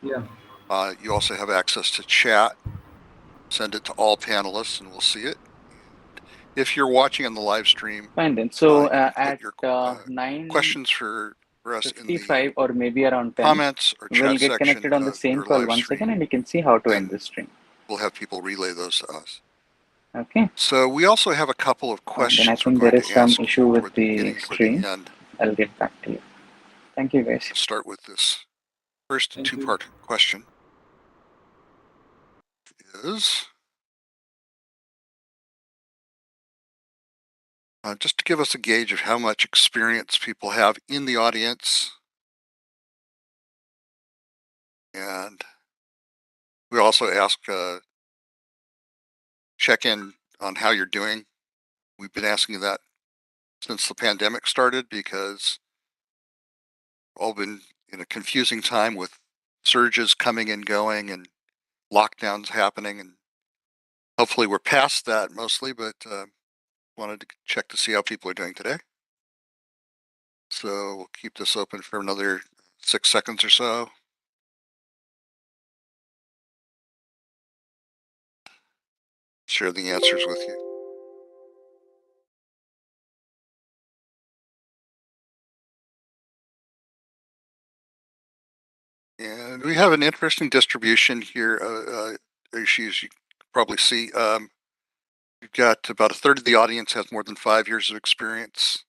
Yeah. You also have access to chat. Send it to all panelists and we'll see it. If you're watching on the live stream, Fine then. So you can put at your 9:55 questions for us in the or maybe around 10, comments or we'll chat get section connected on the of same your call live once again, stream, and you can see how to end and the stream. we'll have people relay those to us. Okay. So we also have a couple of Fine. Then I questions we're think going there is to some ask issue with toward the the beginning, toward the stream. end. I'll get back to you. Thank you, guys. Let's start with this first Thank you. two-part question. Is just to give us a gauge of how much experience people have in the audience. And we also ask check in on how you're doing. We've been asking that since the pandemic started because we've all been in a confusing time with surges coming and going and lockdowns happening, and hopefully we're past that mostly, but wanted to check to see how people are doing today. So we'll keep this open for another 6 seconds or so. Share the answers with you. And we have an interesting distribution here, as you can probably see. We've got about a third of the audience has more than 5 years of experience,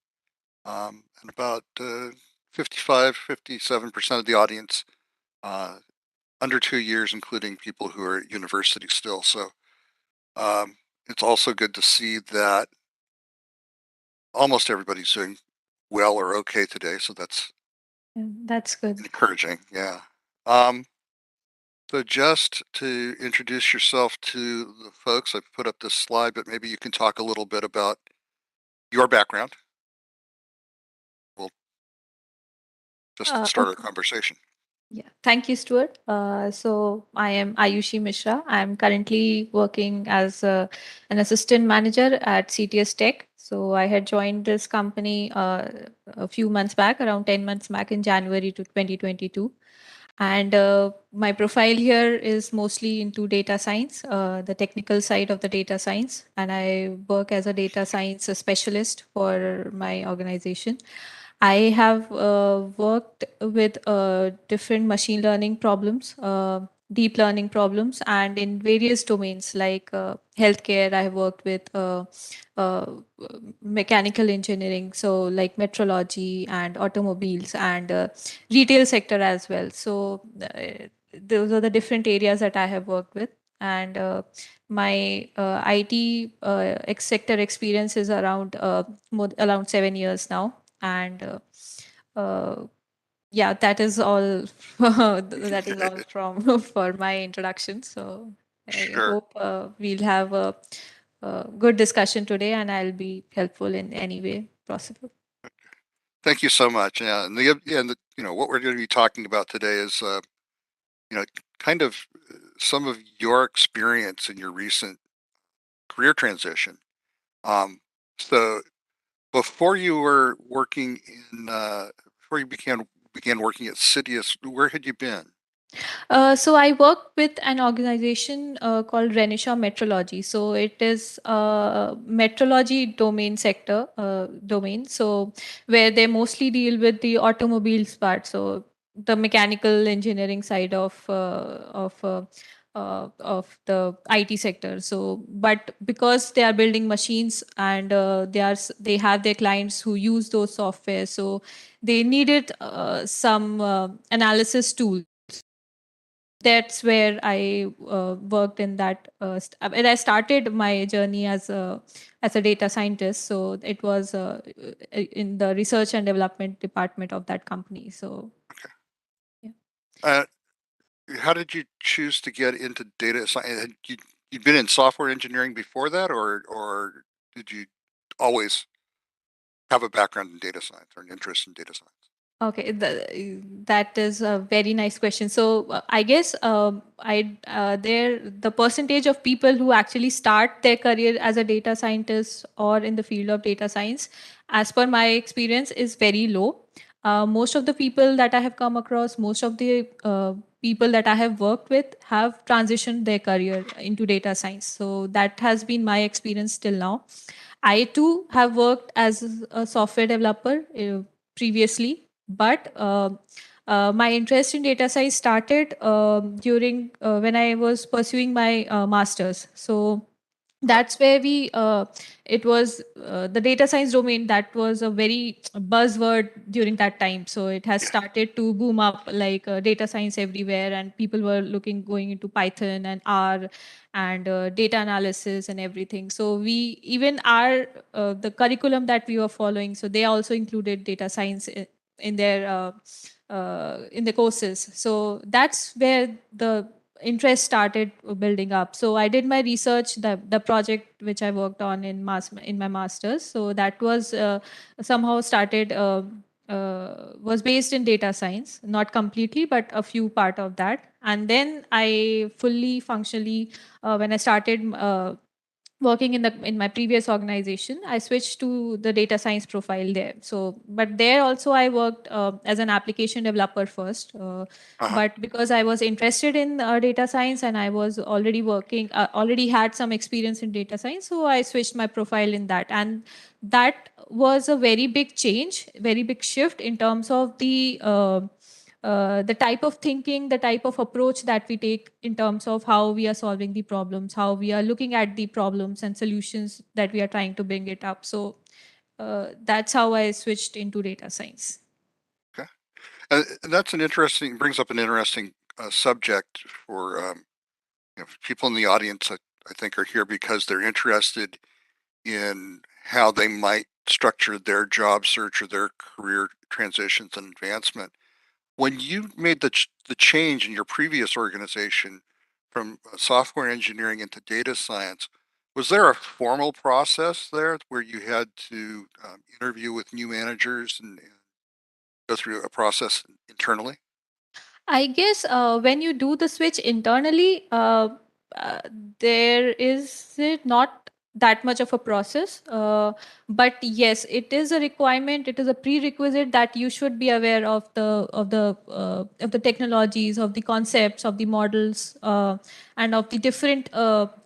and about 57% of the audience under 2 years, including people who are at university still. So it's also good to see that almost everybody's doing well or okay today. So that's good. Encouraging. Yeah. So just to introduce yourself to the folks, I've put up this slide, but maybe you can talk a little bit about your background. We'll just start our conversation. Yeah, thank you, Stuart. So I am Ayushi Misra. I'm currently working as an assistant manager at CitiusTech. So I had joined this company a few months back, around 10 months back in January to 2022. And my profile here is mostly into data science, the technical side of the data science. And I work as a data science specialist for my organization. I have worked with different machine learning problems, deep learning problems, and in various domains like healthcare. I have worked with uh, mechanical engineering, so like metrology and automobiles and retail sector as well. So those are the different areas that I have worked with. And my IT sector experience is around around 7 years now, and yeah, that is all. That is all from for my introduction. So I hope we'll have a good discussion today, and I'll be helpful in any way possible. Thank you so much. Yeah, and what we're going to be talking about today is kind of some of your experience in your recent career transition. So before you were working before you began working at Sidious, where had you been? So I work with an organization called Renisha Metrology. So it is a metrology domain sector domain. So where they mostly deal with the automobiles part. So the mechanical engineering side of the IT sector. So, but because they are building machines and they have their clients who use those software, so they needed some analysis tools. That's where I worked in that. And I started my journey as a data scientist. So it was in the research and development department of that company. So, yeah. How did you choose to get into data science? You'd been in software engineering before that, or did you always have a background in data science or an interest in data science? Okay, that is a very nice question. So I guess the percentage of people who actually start their career as a data scientist or in the field of data science, as per my experience, is very low. Most of the people that I have come across, most of the people that I have worked with have transitioned their career into data science. So that has been my experience till now. I too have worked as a software developer previously, but my interest in data science started during when I was pursuing my master's. So that's where we it was the data science domain that was a very buzzword during that time. So it has started to boom up like data science everywhere, and people were looking going into Python and R and data analysis and everything. So we even our the curriculum that we were following, so they also included data science in their in the courses. So that's where the interest started building up. So I did my research, the project which I worked on in my masters. So that was somehow started was based in data science, not completely, but a few part of that. And then I fully functionally when I started working in my previous organization, I switched to the data science profile there. So but there also I worked as an application developer first, but because I was interested in data science and I was already working already had some experience in data science, so I switched my profile in that. And that was a very big change, very big shift in terms of the type of thinking, the type of approach that we take in terms of how we are solving the problems, how we are looking at the problems and solutions that we are trying to bring it up. So that's how I switched into data science. Okay. And that's brings up an interesting subject for people in the audience. I think are here because they're interested in how they might structure their job search or their career transitions and advancement. When you made the change in your previous organization from software engineering into data science, was there a formal process there where you had to interview with new managers and go through a process internally? I guess when you do the switch internally, uh, there is it not that much of a process. But yes, it is a requirement. It is a prerequisite that you should be aware of the technologies, of the concepts, of the models, and of the different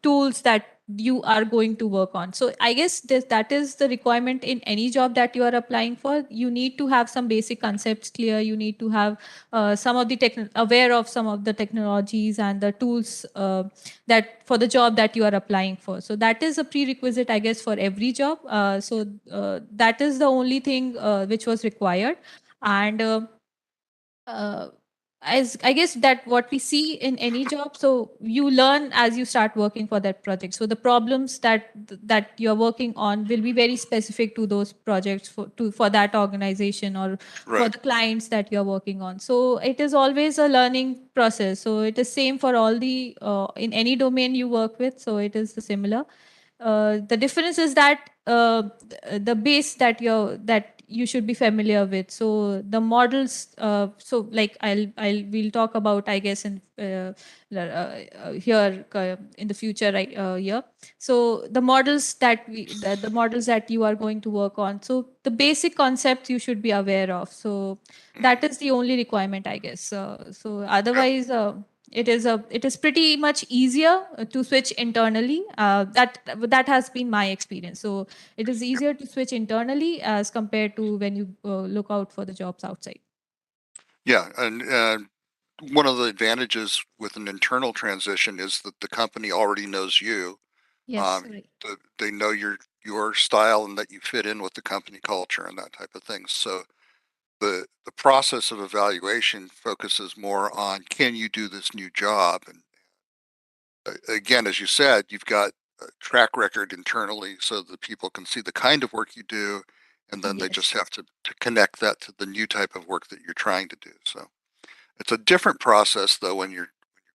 tools that you are going to work on. So I guess that is the requirement in any job that you are applying for. You need to have some basic concepts clear. You need to have some of the aware of some of the technologies and the tools that for the job that you are applying for. So that is a prerequisite, I guess, for every job. That is the only thing which was required. And uh, as I guess that what we see in any job, so you learn as you start working for that project. So the problems that you're working on will be very specific to those projects for that organization or for Right. the clients that you're working on. So it is always a learning process. So it is same for all the in any domain you work with. So it is the similar. The difference is that the base that you should be familiar with. So the models. So like we'll talk about, I guess, in here in the future, right here. So the models the models that you are going to work on. So the basic concepts you should be aware of. So that is the only requirement, I guess. So Yeah. otherwise. It is pretty much easier to switch internally. That has been my experience. So it is easier to switch internally as compared to when you look out for the jobs outside. Yeah. And one of the advantages with an internal transition is that the company already knows you. Yes, right. They know your style and that you fit in with the company culture and that type of thing. So the process of evaluation focuses more on can you do this new job? And again, as you said, you've got a track record internally so that people can see the kind of work you do, and then they just Yes. have to connect that to the new type of work that you're trying to do. So it's a different process though when you're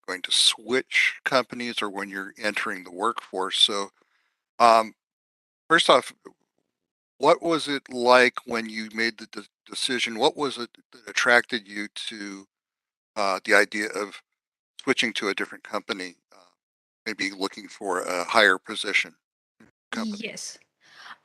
going to switch companies or when you're entering the workforce. So um, first off, what was it like when you made the decision? What was it that attracted you to the idea of switching to a different company, maybe looking for a higher position company? Yes.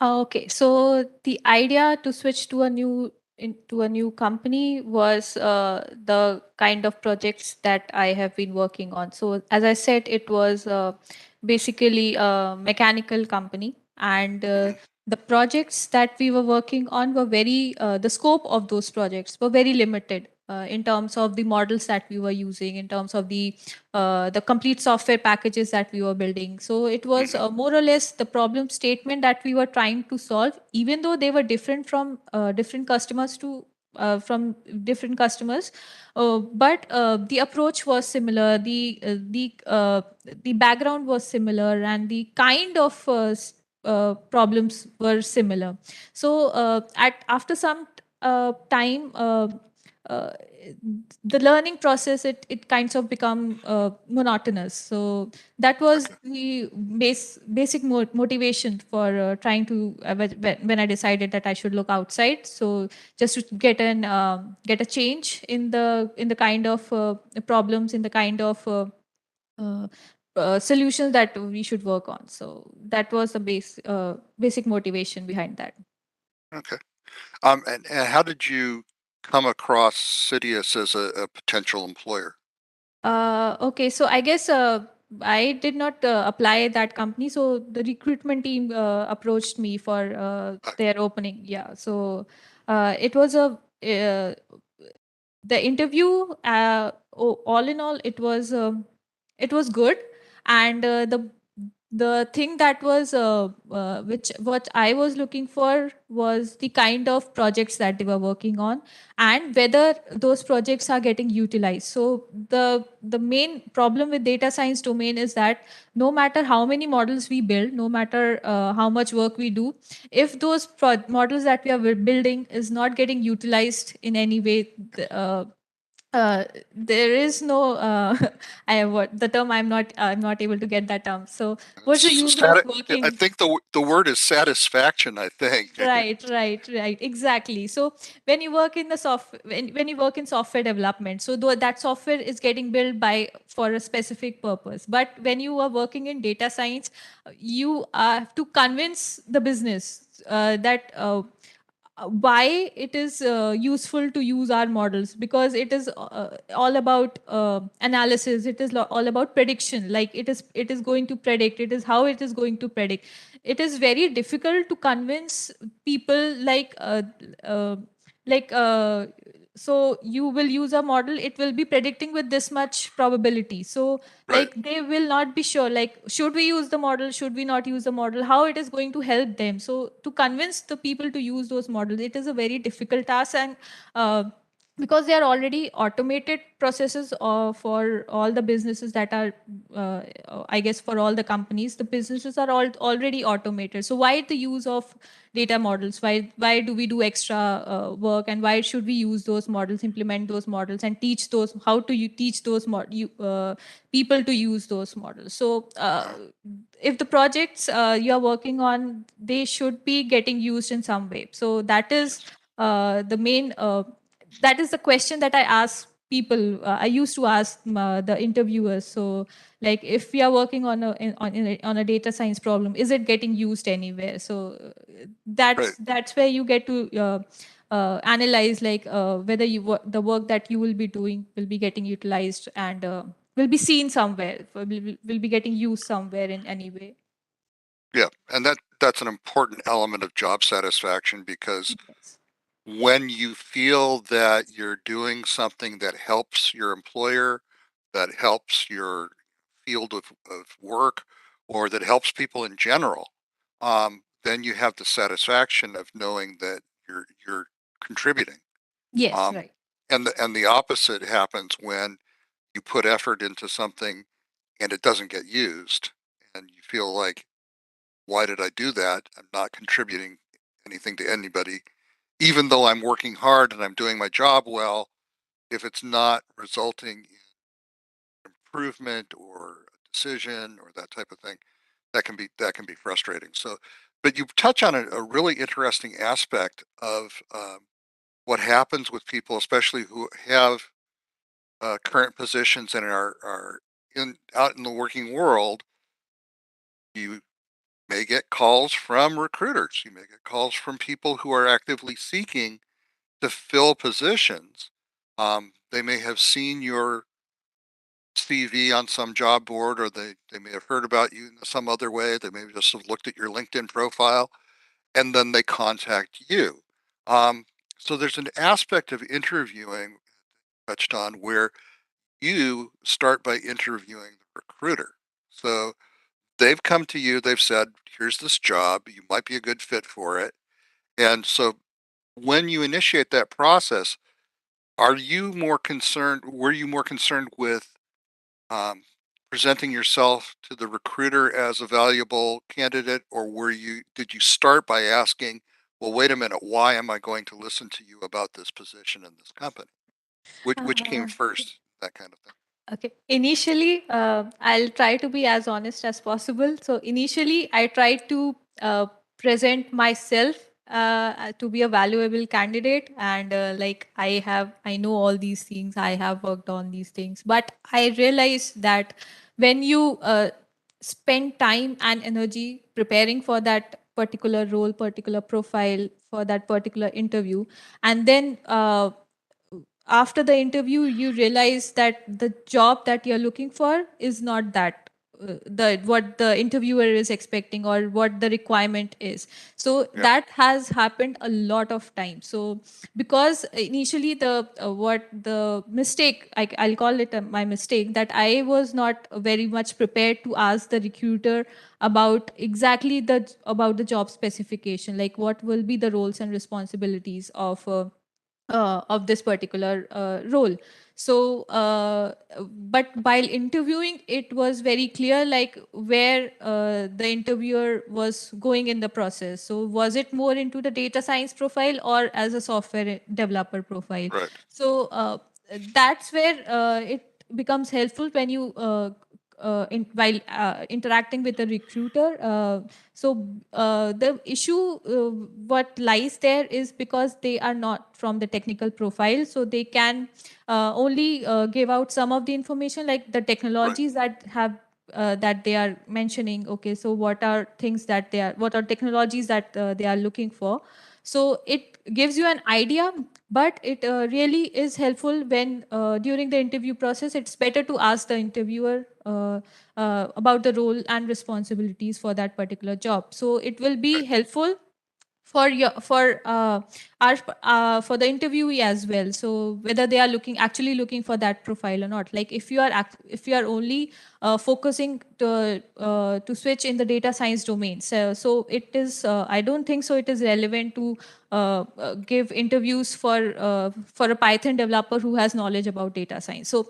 Okay, so the idea to switch to a new into a new company was the kind of projects that I have been working on. So, as I said, it was basically a mechanical company, and Mhm. the projects that we were working on were the scope of those projects were very limited. In terms of the models that we were using, in terms of the complete software packages that we were building. So it was Mhm. more or less the problem statement that we were trying to solve, even though they were different from different customers to from different customers. But the approach was similar, the background was similar, and the kind of problems were similar. So at after some time, uh, the learning process, it kinds of become monotonous. So that was Okay. the basic motivation for trying to when I decided that I should look outside. So just to get a change in the kind of problems, in the kind of uh, solutions that we should work on. So that was the basic motivation behind that. Okay. And how did you come across Sidious as a potential employer? Okay, so I guess I did not apply that company. So the recruitment team approached me for Uh, their opening. Yeah, so it was the interview. All in all, it was good, and the thing that was which what I was looking for was the kind of projects that they were working on, and whether those projects are getting utilized. So the main problem with data science domain is that no matter how many models we build, no matter how much work we do, if those models that we are building is not getting utilized in any way, there is no I what the term, I'm not able to get that term. So what's the use of I working? think the word is satisfaction, I think. Right, exactly. So when you work in the when you work in software development, so though that software is getting built by for a specific purpose, but when you are working in data science, you have to convince the business that why it is useful to use our models, because it is all about analysis, it is all about prediction. Like it is going to predict, it is how it is going to predict. It is very difficult to convince people uh, like so you will use a model, it will be predicting with this much probability. So Right. like they will not be sure, like should we use the model, should we not use the model, how it is going to help them. So to convince the people to use those models, it is a very difficult task. And uh, because they are already automated processes for all the businesses that are uh, I guess for all the companies, the businesses are all already automated. So why the use of data models? Why do we do extra work, and why should we use those models, implement those models, and teach those, how to you teach those people to use those models? So if the projects you are working on, they should be getting used in some way. So the main that is the question that I ask people. I used to ask the interviewers. So like if we are working on on a data science problem, is it getting used anywhere? So Right. that's where you get to analyze, like whether the work that you will be doing will be getting utilized, and will be seen somewhere, will be getting used somewhere in any way. Yeah. And that's an important element of job satisfaction, because Yes. when you feel that you're doing something that helps your employer, that helps your field of work, or that helps people in general, then you have the satisfaction of knowing that you're contributing. Yes, Um, right. and the opposite happens when you put effort into something and it doesn't get used, and you feel like, why did I do that? I'm not contributing anything to anybody, even though I'm working hard and I'm doing my job well. If it's not resulting in improvement or a decision or that type of thing, that can be frustrating. So, but you touch on a really interesting aspect of what happens with people, especially who have current positions and are in out in the working world. You may get calls from recruiters. You may get calls from people who are actively seeking to fill positions. They may have seen your CV on some job board, or they may have heard about you in some other way. They may just have looked at your LinkedIn profile, and then they contact you. So there's an aspect of interviewing touched on where you start by interviewing the recruiter. So they've come to you, they've said, here's this job, you might be a good fit for it. And so when you initiate that process, were you more concerned with um, presenting yourself to the recruiter as a valuable candidate, or did you start by asking, well, wait a minute, why am I going to listen to you about this position in this company? Which came Uh, first, that kind of thing? Okay. Initially, I'll try to be as honest as possible. So initially, I tried to present myself to be a valuable candidate, and I know all these things. I have worked on these things, but I realized that when you spend time and energy preparing for that particular role, particular profile, for that particular interview, and then after the interview you realize that the job that you're looking for is not that the what the interviewer is expecting or what the requirement is. So Yeah, that has happened a lot of times. So because initially the what the mistake, I'll call it my mistake, that I was not very much prepared to ask the recruiter about exactly the job specification, like what will be the roles and responsibilities of this particular role. So but while interviewing it was very clear like where the interviewer was going in the process. So was it more into the data science profile or as a software developer profile? right. So that's where it becomes helpful when you while interacting with the recruiter. The issue what lies there is because they are not from the technical profile, so they can only give out some of the information like the Right. technologies that have that they are mentioning. Okay, so what are technologies that they are looking for. So it gives you an idea, but it really is helpful when during the interview process it's better to ask the interviewer about the role and responsibilities for that particular job. So it will be Right. helpful for your for the interviewee as well. So whether they are looking for that profile or not, like if you are only focusing to switch in the data science domain, so it is I don't think so it is relevant to give interviews for a Python developer who has knowledge about data science. So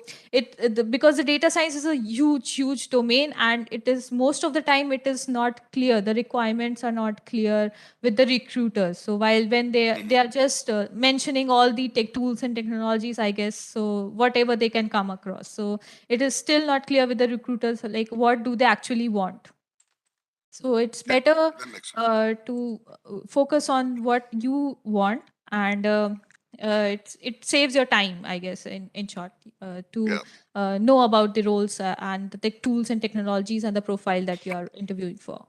because the data science is a huge domain, and it is most of the time it is not clear, the requirements are not clear with the recruiters. So while when they are just mentioning all the tech tools and technologies, I guess, so whatever they can come across, so it is still not clear with the recruiters like what do they actually want. So it's Okay, better that makes sense. to focus on what you want, and it saves your time, I guess, in short, to Yeah, know about the roles and the tech tools and technologies and the profile that you are interviewing for.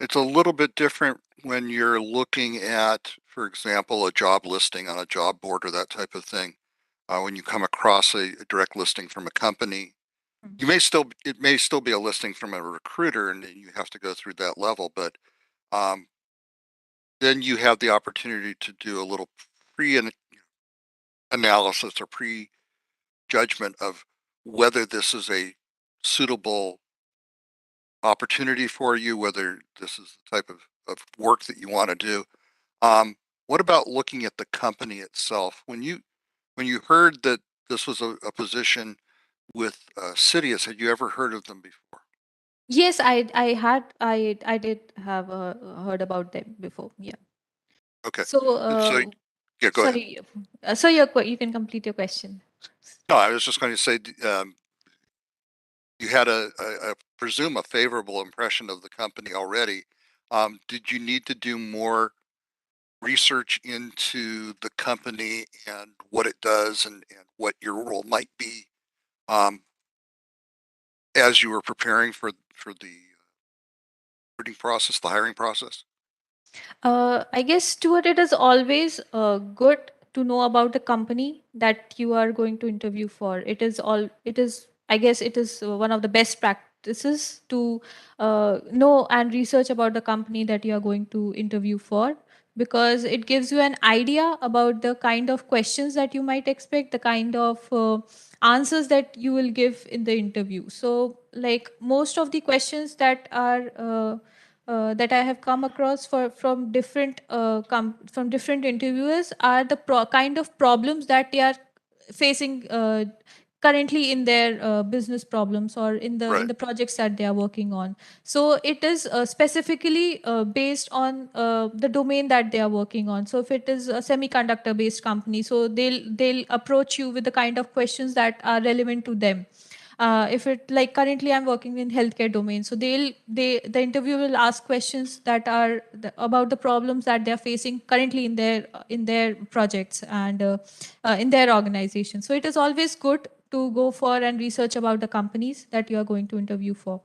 it's a little bit different when you're looking at, for example, a job listing on a job board or that type of thing. When you come across a direct listing from a company, it may still be a listing from a recruiter, and then you have to go through that level. But um, then you have the opportunity to do a little pre-analysis or pre-judgment of whether this is a suitable opportunity for you, whether this is the type of work that you want to do. What about looking at the company itself? When you heard that this was a position with Sidious, had you ever heard of them before? Yes, I did have heard about them before. Yeah. Okay, So, so yeah, go ahead. sorry. You can complete your question. No, I was just going to say you had I presume a favorable impression of the company already. Did you need to do more research into the company and what it does and what your role might be um, as you were preparing for the recruiting process, the hiring process? I guess, Stuart, it is always good to know about the company that you are going to interview for. I guess it is one of the best practices to know and research about the company that you are going to interview for, because it gives you an idea about the kind of questions that you might expect, the kind of answers that you will give in the interview. So, like most of the questions that I have come across from different interviewers are the kind of problems that they are facing currently in their business problems or in Right. the projects that they are working on. So it is specifically based on the domain that they are working on. So if it is a semiconductor based company, so they'll approach you with the kind of questions that are relevant to them. If it, like currently I'm working in healthcare domain, so the interview will ask questions that are about the problems that they're facing currently in their projects and in their organization. So it is always good to go for and research about the companies that you are going to interview for.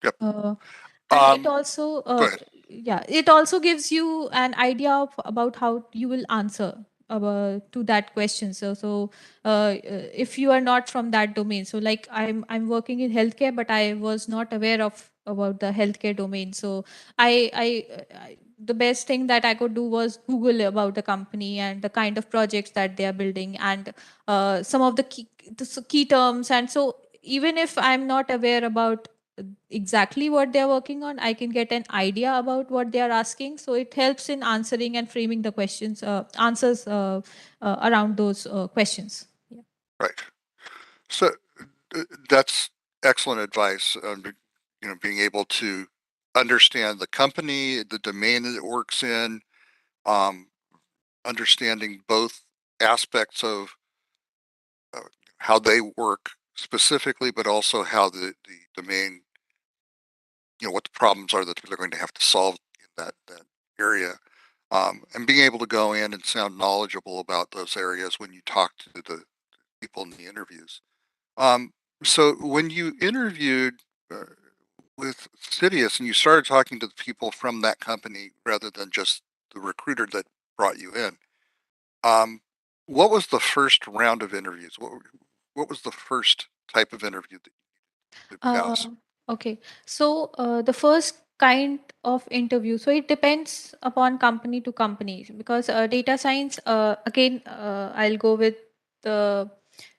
Yep. And it also Go ahead. yeah, it also gives you an idea about how you will answer to that question. If you are not from that domain, so like I'm working in healthcare, but I was not aware of about the healthcare domain. So I the best thing that I could do was Google about the company and the kind of projects that they are building, and some of the key terms. And so even if I'm not aware about exactly what they're working on, I can get an idea about what they are asking. So it helps in answering and framing the questions, answers around those questions. Yeah. Right. So that's excellent advice on being able to understand the company, the domain that it works in, um, understanding both aspects of how they work specifically, but also how the domain, what the problems are that they're going to have to solve in that area. And being able to go in and sound knowledgeable about those areas when you talk to the people in the interviews. So when you interviewed uh, with Sidious and you started talking to the people from that company rather than just the recruiter that brought you in, what was the first round of interviews? What was the first type of interview that you passed? Okay. So the first kind of interview, so it depends upon company to company, because data science, again, I'll go with the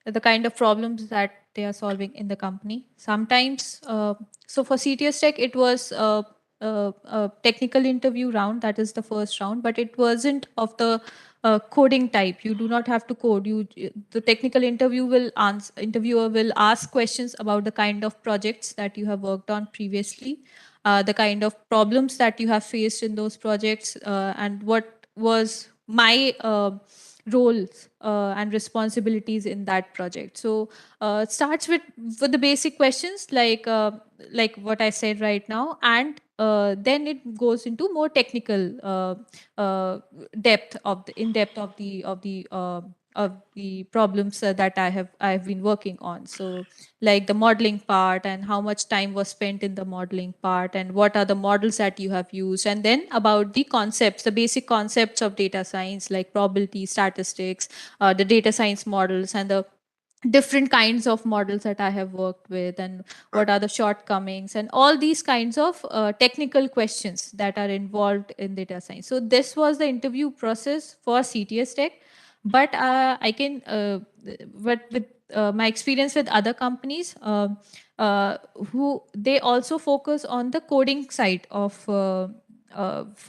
the kind of problems that they are solving in the company. Sometimes, so for CTS Tech, it was a technical interview round. That is the first round, but it wasn't of the coding type. You do not have to code. The technical interviewer will ask questions about the kind of projects that you have worked on previously, the kind of problems that you have faced in those projects, and what was my roles and responsibilities in that project. So it starts with the basic questions like what I said right now, and then it goes into more technical depth of the in depth of the problems that I've been working on. So like the modeling part and how much time was spent in the modeling part and what are the models that you have used, and then about the concepts, the basic concepts of data science like probability, statistics, the data science models, and the different kinds of models that I have worked with, and Right. what are the shortcomings, and all these kinds of technical questions that are involved in data science. So this was the interview process for CTS Tech. But but with my experience with other companies, who they also focus on the coding side of for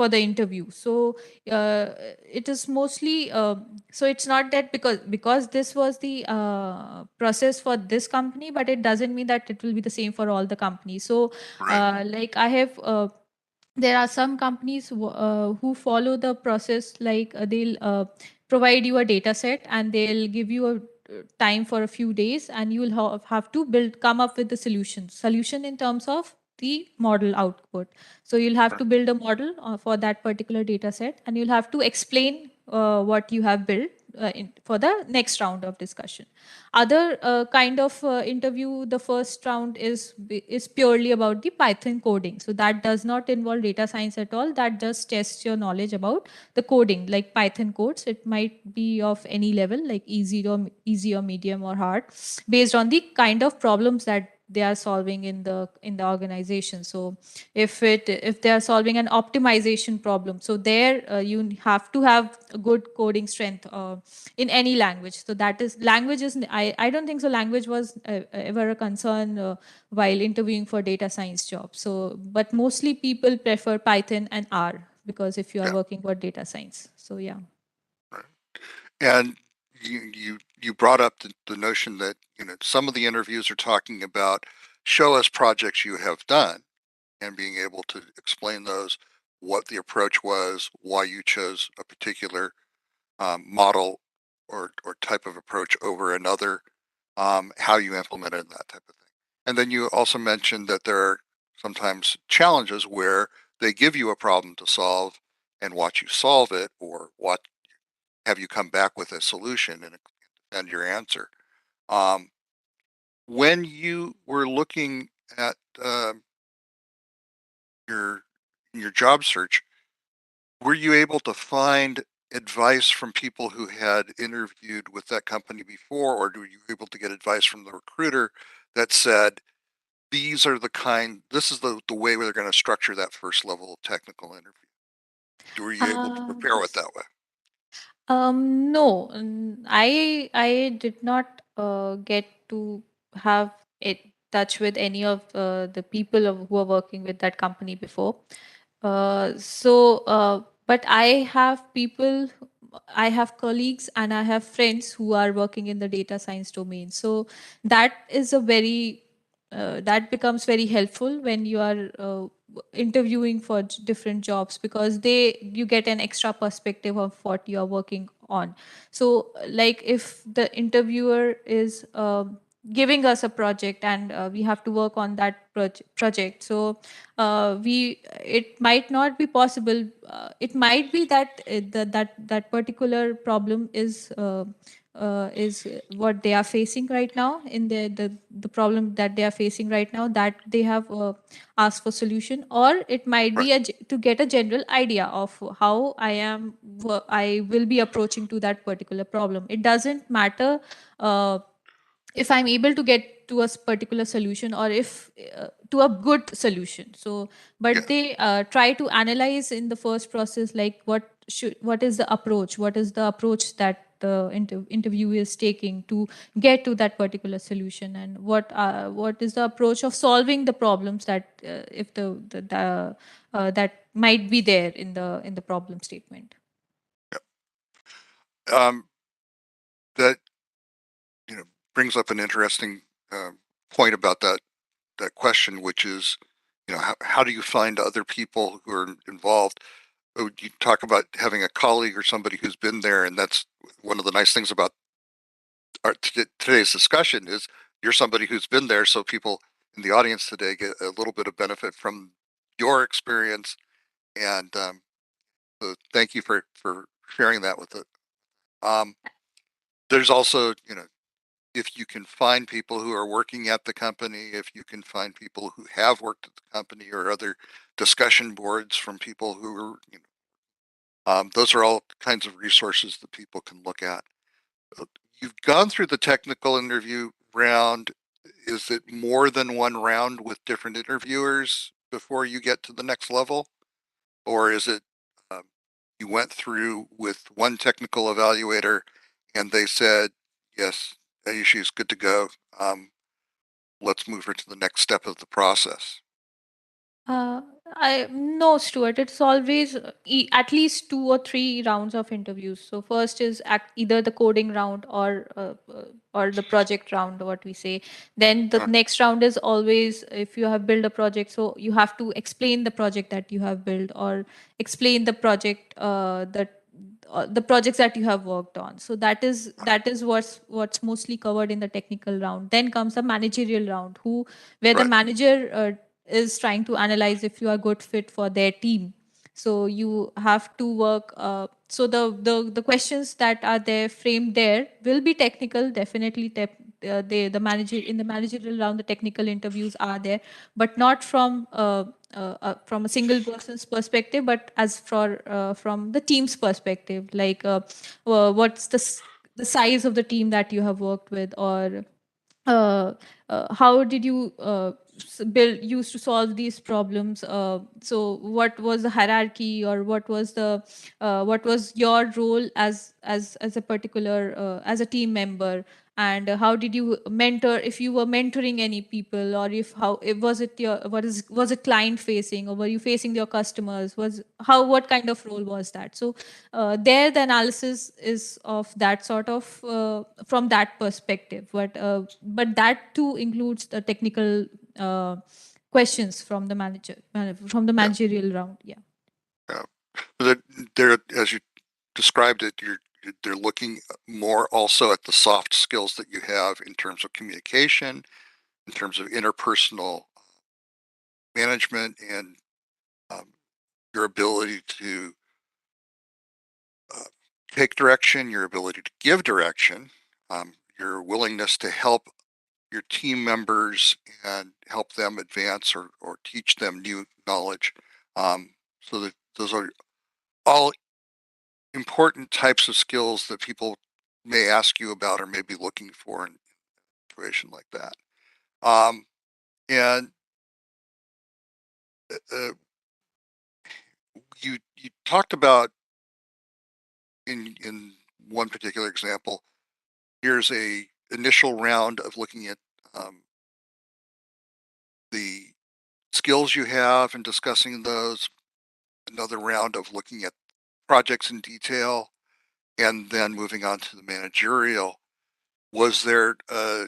the interview. So it is mostly so it's not that because this was the process for this company, but it doesn't mean that it will be the same for all the companies. So Right. like I have there are some companies who follow the process, like they'll provide you a data set and they'll give you a time for a few days, and you will have to come up with the solution in terms of the model output. So you'll have to build a model for that particular data set, and you'll have to explain what you have built for the next round of discussion. Other kind of interview, the first round is purely about the Python coding. So that does not involve data science at all. That just tests your knowledge about the coding, like Python codes. It might be of any level, like easy or medium or hard, based on the kind of problems that they are solving in the organization. So if they are solving an optimization problem, so there you have to have a good coding strength in any language. So that is, language is, I don't think so language was ever a concern while interviewing for data science jobs. So but mostly people prefer Python and R, because if you are Yeah. working for data science. So yeah. Right. And you brought up the notion that, some of the interviews are talking about show us projects you have done and being able to explain those, what the approach was, why you chose a particular model or type of approach over another, how you implemented that type of thing. And then you also mentioned that there are sometimes challenges where they give you a problem to solve and watch you solve it, or have you come back with a solution and your answer. When you were looking at your job search, were you able to find advice from people who had interviewed with that company before, or were you able to get advice from the recruiter that said, this is the way they're going to structure that first level of technical interview? Were you able to prepare it that way? No, I did not get to have it touch with any of the people who are working with that company before. But I have colleagues and I have friends who are working in the data science domain. So that is a very that becomes very helpful when you are interviewing for different jobs, because you get an extra perspective of what you are working on. So like if the interviewer is giving us a project and we have to work on that project, so we it might not be possible, it might be that that particular problem is what they are facing right now, in the problem that they are facing right now, that they have asked for solution. Or it might be to get a general idea of how I will be approaching to that particular problem. It doesn't matter if I'm able to get to a particular solution, or if to a good solution. So Yeah. but they try to analyze in the first process, like what is the approach that the interview is taking to get to that particular solution, and what is the approach of solving the problems that if that might be there in the problem statement. Um, that brings up an interesting point about that question, which is, how do you find other people who are involved? You talk about having a colleague or somebody who's been there, and that's one of the nice things about today's discussion is you're somebody who's been there, so people in the audience today get a little bit of benefit from your experience, and so thank you for sharing that with it. There's also, if you can find people who are working at the company, if you can find people who have worked at the company, or other discussion boards from people who are, those are all kinds of resources that people can look at. You've gone through the technical interview round. Is it more than one round with different interviewers before you get to the next level? Or is it you went through with one technical evaluator and they said, yes, Ayushi is good to go. Let's move her to the next step of the process. Uh, I no, Stuart. It's always at least 2 or 3 rounds of interviews. So first is either the coding round or the project round, what we say. Then the next round is always, if you have built a project, so you have to explain the project that you have built, or explain the project the projects that you have worked on. So that is what's mostly covered in the technical round. Then comes the managerial round, where the Right. manager is trying to analyze if you are good fit for their team. So you have to work so the questions that are there framed there will be technical, definitely. The manager in the managerial round, the technical interviews are there, but not from a single person's perspective, but as for from the team's perspective, like what's the size of the team that you have worked with, or uh, how did you build used to solve these problems, so what was the hierarchy, or what was your role as a particular as a team member, and how did you mentor, if you were mentoring any people, or if was it your was it client facing, or were you facing your customers, what kind of role was that? So there the analysis is of that sort of from that perspective, but that too includes the technical questions from the from the managerial round. Yeah. Yeah. They're, as you described it, they're looking more also at the soft skills that you have in terms of communication, in terms of interpersonal management, and um, your ability to take direction, your ability to give direction, your willingness to help your team members and help them advance or teach them new knowledge. So that those are all important types of skills that people may ask you about or may be looking for in a situation like that. And uh, you talked about in one particular example, here's a initial round of looking at the skills you have and discussing those, another round of looking at projects in detail, and then moving on to the managerial. Was there a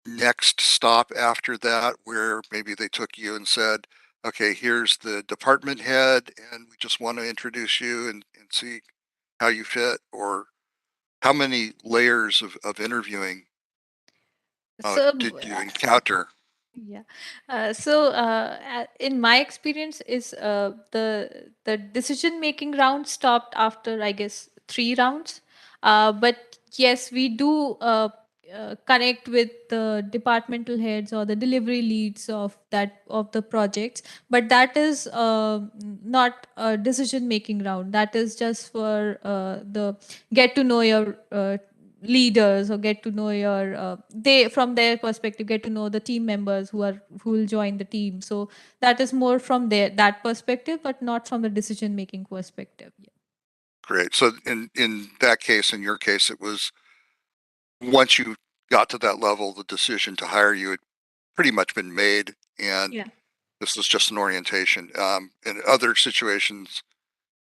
next stop after that where maybe they took you and said, okay, here's the department head, and we just want to introduce you and see how you fit? Or how many layers of interviewing So did you encounter? yeah. In my experience, is the decision making round stopped after, I guess, 3 rounds. But yes, we do connect with the departmental heads or the delivery leads of the projects. But that is not a decision making round. That is just for the get to know your leaders, or get to know your they from their perspective, get to know the team members who will join the team. So that is more from that perspective, but not from the decision making perspective. Yeah. Great. So in that case, in your case, it was once you got to that level, the decision to hire you had pretty much been made, and Yeah. this was just an orientation. In other situations,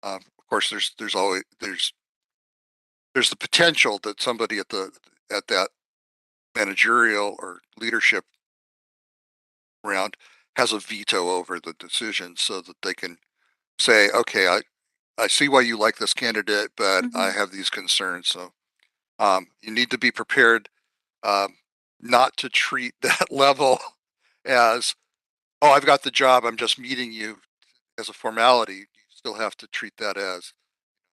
of course, there's always there's the potential that somebody at that managerial or leadership round has a veto over the decision, so that they can say, okay, I see why you like this candidate, but I have these concerns. So you need to be prepared not to treat that level as, oh, I've got the job, I'm just meeting you, as a formality. You still have to treat that as,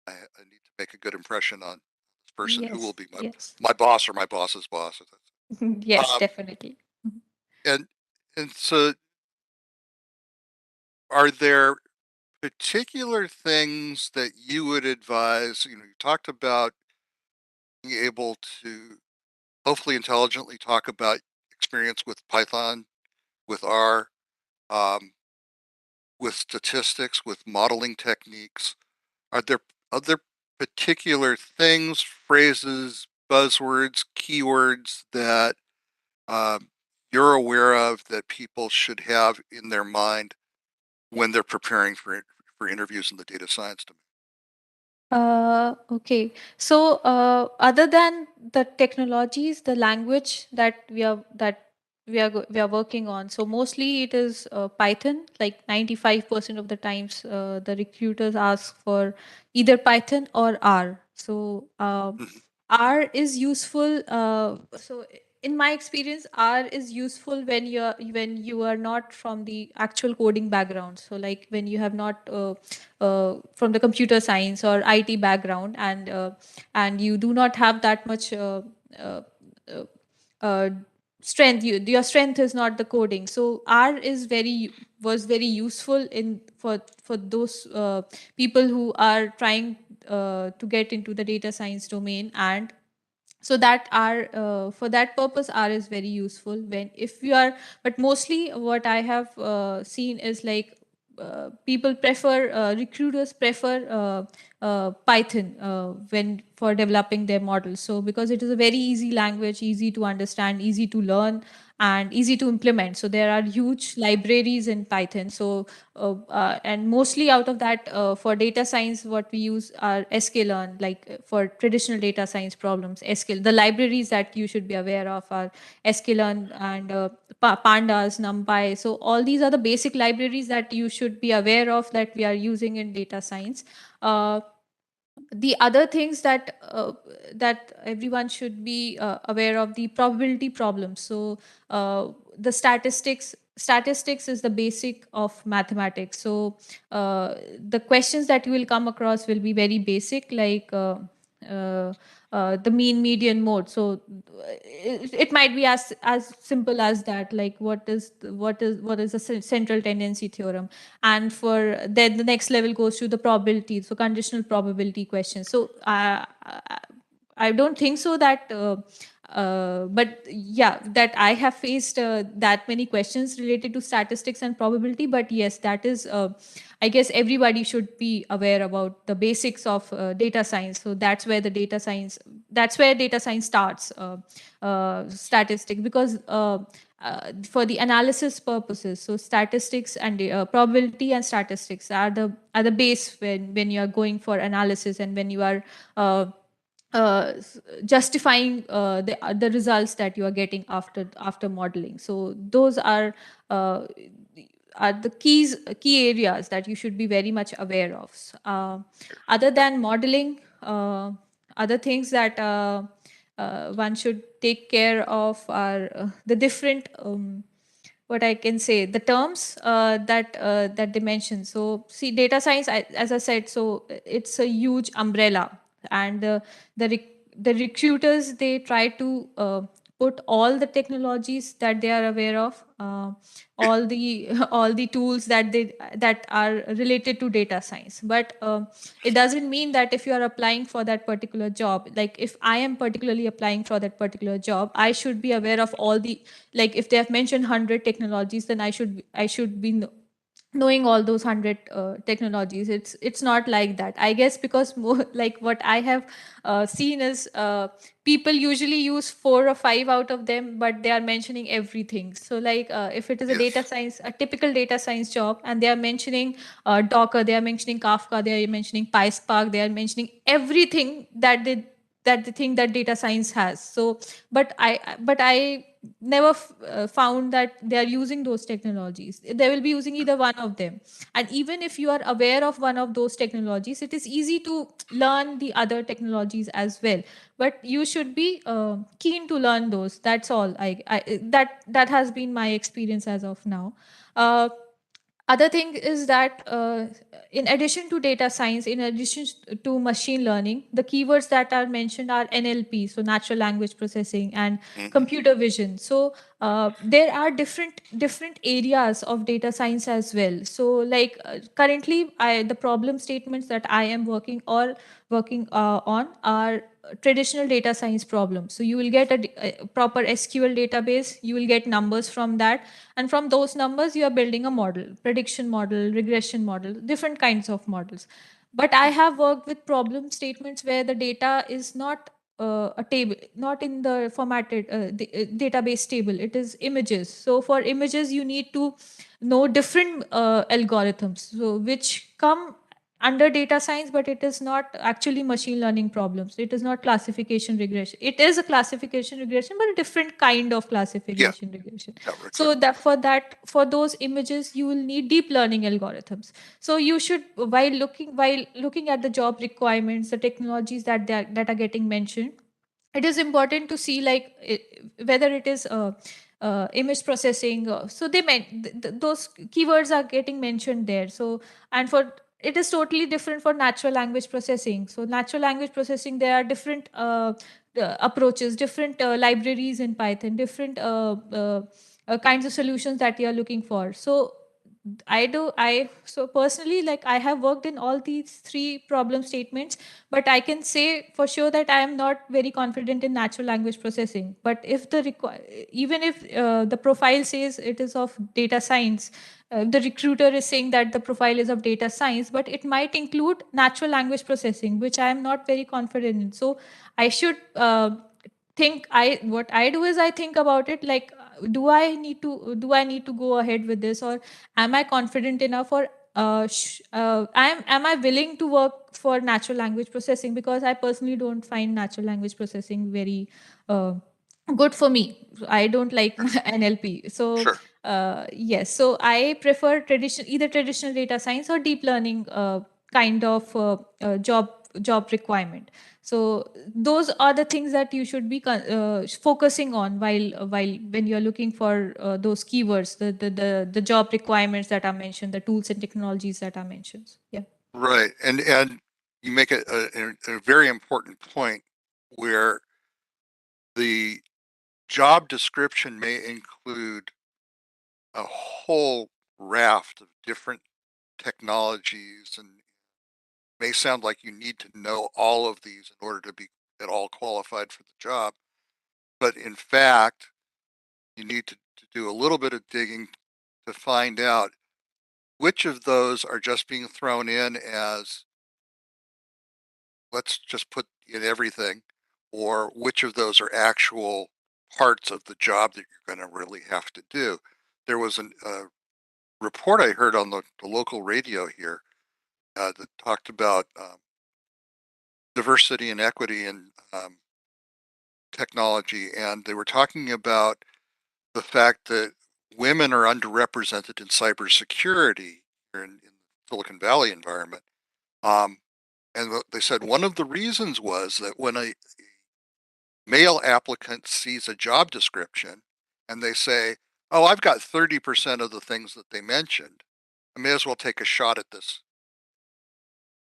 I need to make a good impression on this person who will Yes. be Yes. my boss or my boss's boss. Yes, Um, definitely. and so, are there particular things that you would advise? You talked about being able to hopefully intelligently talk about experience with Python, with R, um, with statistics, with modeling techniques. Are there other particular things, phrases, buzzwords, keywords that um, you're aware of that people should have in their mind when they're preparing for interviews in the data science domain? Okay. So, other than the technologies, the language that we are working on. So mostly it is Python. Like 95% of the times, the recruiters ask for either Python or R. So Mhm. R is useful. So in my experience, R is useful when you are not from the actual coding background. So like when you have not from the computer science or IT background, and you do not have that much uh, uh, uh, strength. Your strength is not the coding. So R is was very useful in for those people who are trying to get into the data science domain, and so that R for that purpose R is very useful when if you are, but mostly what I have seen is like people prefer recruiters prefer Python when for developing their models. So because it is a very easy language, easy to understand, easy to learn, and easy to implement. So there are huge libraries in Python. So and mostly out of that for data science, what we use are sklearn, like for traditional data science problems. The libraries that you should be aware of are sklearn and pandas, numpy. So all these are the basic libraries that you should be aware of that we are using in data science. The other things that everyone should be aware of, the probability problems. So the statistics is the basic of mathematics. So the questions that you will come across will be very basic, like uh, the mean median mode. So it might be as simple as that, like what is the central tendency theorem. And for then the next level goes to the probability, so conditional probability questions. So I don't think so that but yeah, that I have faced that many questions related to statistics and probability. But yes, that is I guess everybody should be aware about the basics of data science. So that's where data science starts, statistics, because for the analysis purposes. So statistics and probability and statistics are the base when you are going for analysis, and when you are justifying the results that you are getting after modeling. So those uh, are the key areas that you should be very much aware of. Other than modeling, other things that one should take care of are the different what I can say, the terms that they mention. So see, data science, as I said, so it's a huge umbrella, and the the recruiters, they try to put all the technologies that they are aware of, all the all the tools that are related to data science. But it doesn't mean that if you are applying for that particular job, like if I am particularly applying for that particular job, I should be aware of all the, like if they have mentioned 100 technologies, then I should be knowing all those 100 technologies. It's not like that, I guess, because more like what I have seen is people usually use 4 or 5 out of them, but they are mentioning everything. So like if it is Yes. a typical data science job, and they are mentioning Docker, they are mentioning Kafka, they are mentioning PySpark, they are mentioning everything that they think that data science has. So but I never found that they are using those technologies. They will be using either one of them. And even if you are aware of one of those technologies, it is easy to learn the other technologies as well. But you should be keen to learn those. That's all. That has been my experience as of now. uh, Other thing is that in addition to data science, in addition to machine learning, the keywords that are mentioned are NLP, so natural language processing, and Hmm. computer vision. So there are different areas of data science as well. So like currently the problem statements that I am working on are traditional data science problems. So you will get a proper SQL database, you will get numbers from that, and from those numbers you are building a model, prediction model, regression model, different kinds of models. But I have worked with problem statements where the data is not a table, not in the formatted database table, it is images. So for images you need to know different algorithms, so which come under data science, but it is not actually machine learning problems. It is not classification regression. It is a classification regression, but a different kind of Yeah, classification regression. that So requires. for those images you will need deep learning algorithms. So you should, while looking at the job requirements, the technologies that are getting mentioned, it is important to see like whether it is image processing. So they those keywords are getting mentioned there. So, and for it is totally different for natural language processing. So natural language processing, there are different approaches, different libraries in Python, different kinds of solutions that you are looking for. So so personally, like I have worked in all these three problem statements, but I can say for sure that I am not very confident in natural language processing. But if even if the profile says it is of data science, the recruiter is saying that the profile is of data science, but it might include natural language processing, which I am not very confident in. So I should what I do is I think about it like, do I need to go ahead with this, or am I confident enough, or am I willing to work for natural language processing, because I personally don't find natural language processing very good for me. I don't like NLP. So Sure. yes, so I prefer either traditional data science or deep learning kind of job requirement. So those are the things that you should be focusing on while when you're looking for those keywords, the job requirements that are mentioned, the tools and technologies that are mentioned. Yeah. Right. And you make a very important point where the job description may include a whole raft of different technologies, and may sound like you need to know all of these in order to be at all qualified for the job. But in fact, you need to do a little bit of digging to find out which of those are just being thrown in as, let's just put in everything, or which of those are actual parts of the job that you're going to really have to do. There was a report I heard on the local radio here that talked about diversity and equity in technology, and they were talking about the fact that women are underrepresented in cybersecurity here in the Silicon Valley environment. And they said one of the reasons was that when a male applicant sees a job description and they say, oh, I've got 30% of the things that they mentioned, I may as well take a shot at this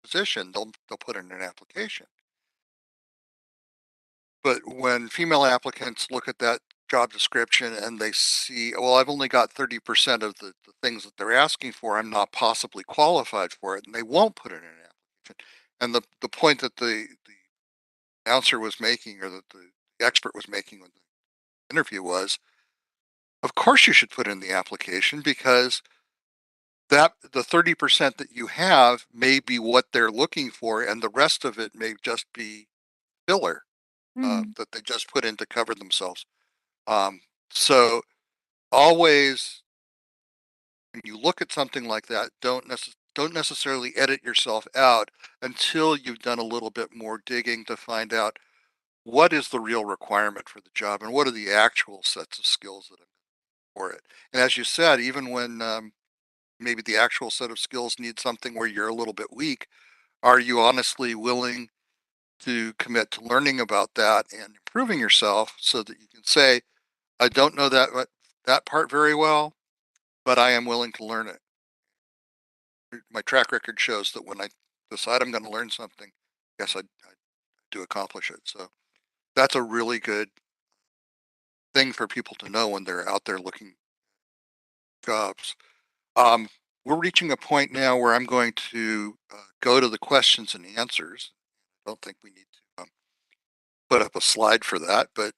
position, they'll put in an application. But when female applicants look at that job description and they see, well, I've only got 30% of the things that they're asking for, I'm not possibly qualified for it, and they won't put it in an application. And the point that the announcer was making, or that the expert was making with the interview, was, of course you should put in the application, because that the 30% that you have may be what they're looking for, and the rest of it may just be filler that they just put in to cover themselves. So always, when you look at something like that, don't necessarily edit yourself out until you've done a little bit more digging to find out what is the real requirement for the job and what are the actual sets of skills that are for it. And as you said, even when maybe the actual set of skills need something where you're a little bit weak, are you honestly willing to commit to learning about that and improving yourself so that you can say, I don't know that part very well, but I am willing to learn it. My track record shows that when I decide I'm going to learn something, yes, I do accomplish it. So that's a really good thing for people to know when they're out there looking jobs. We're reaching a point now where I'm going to go to the questions and answers. I don't think we need to put up a slide for that, but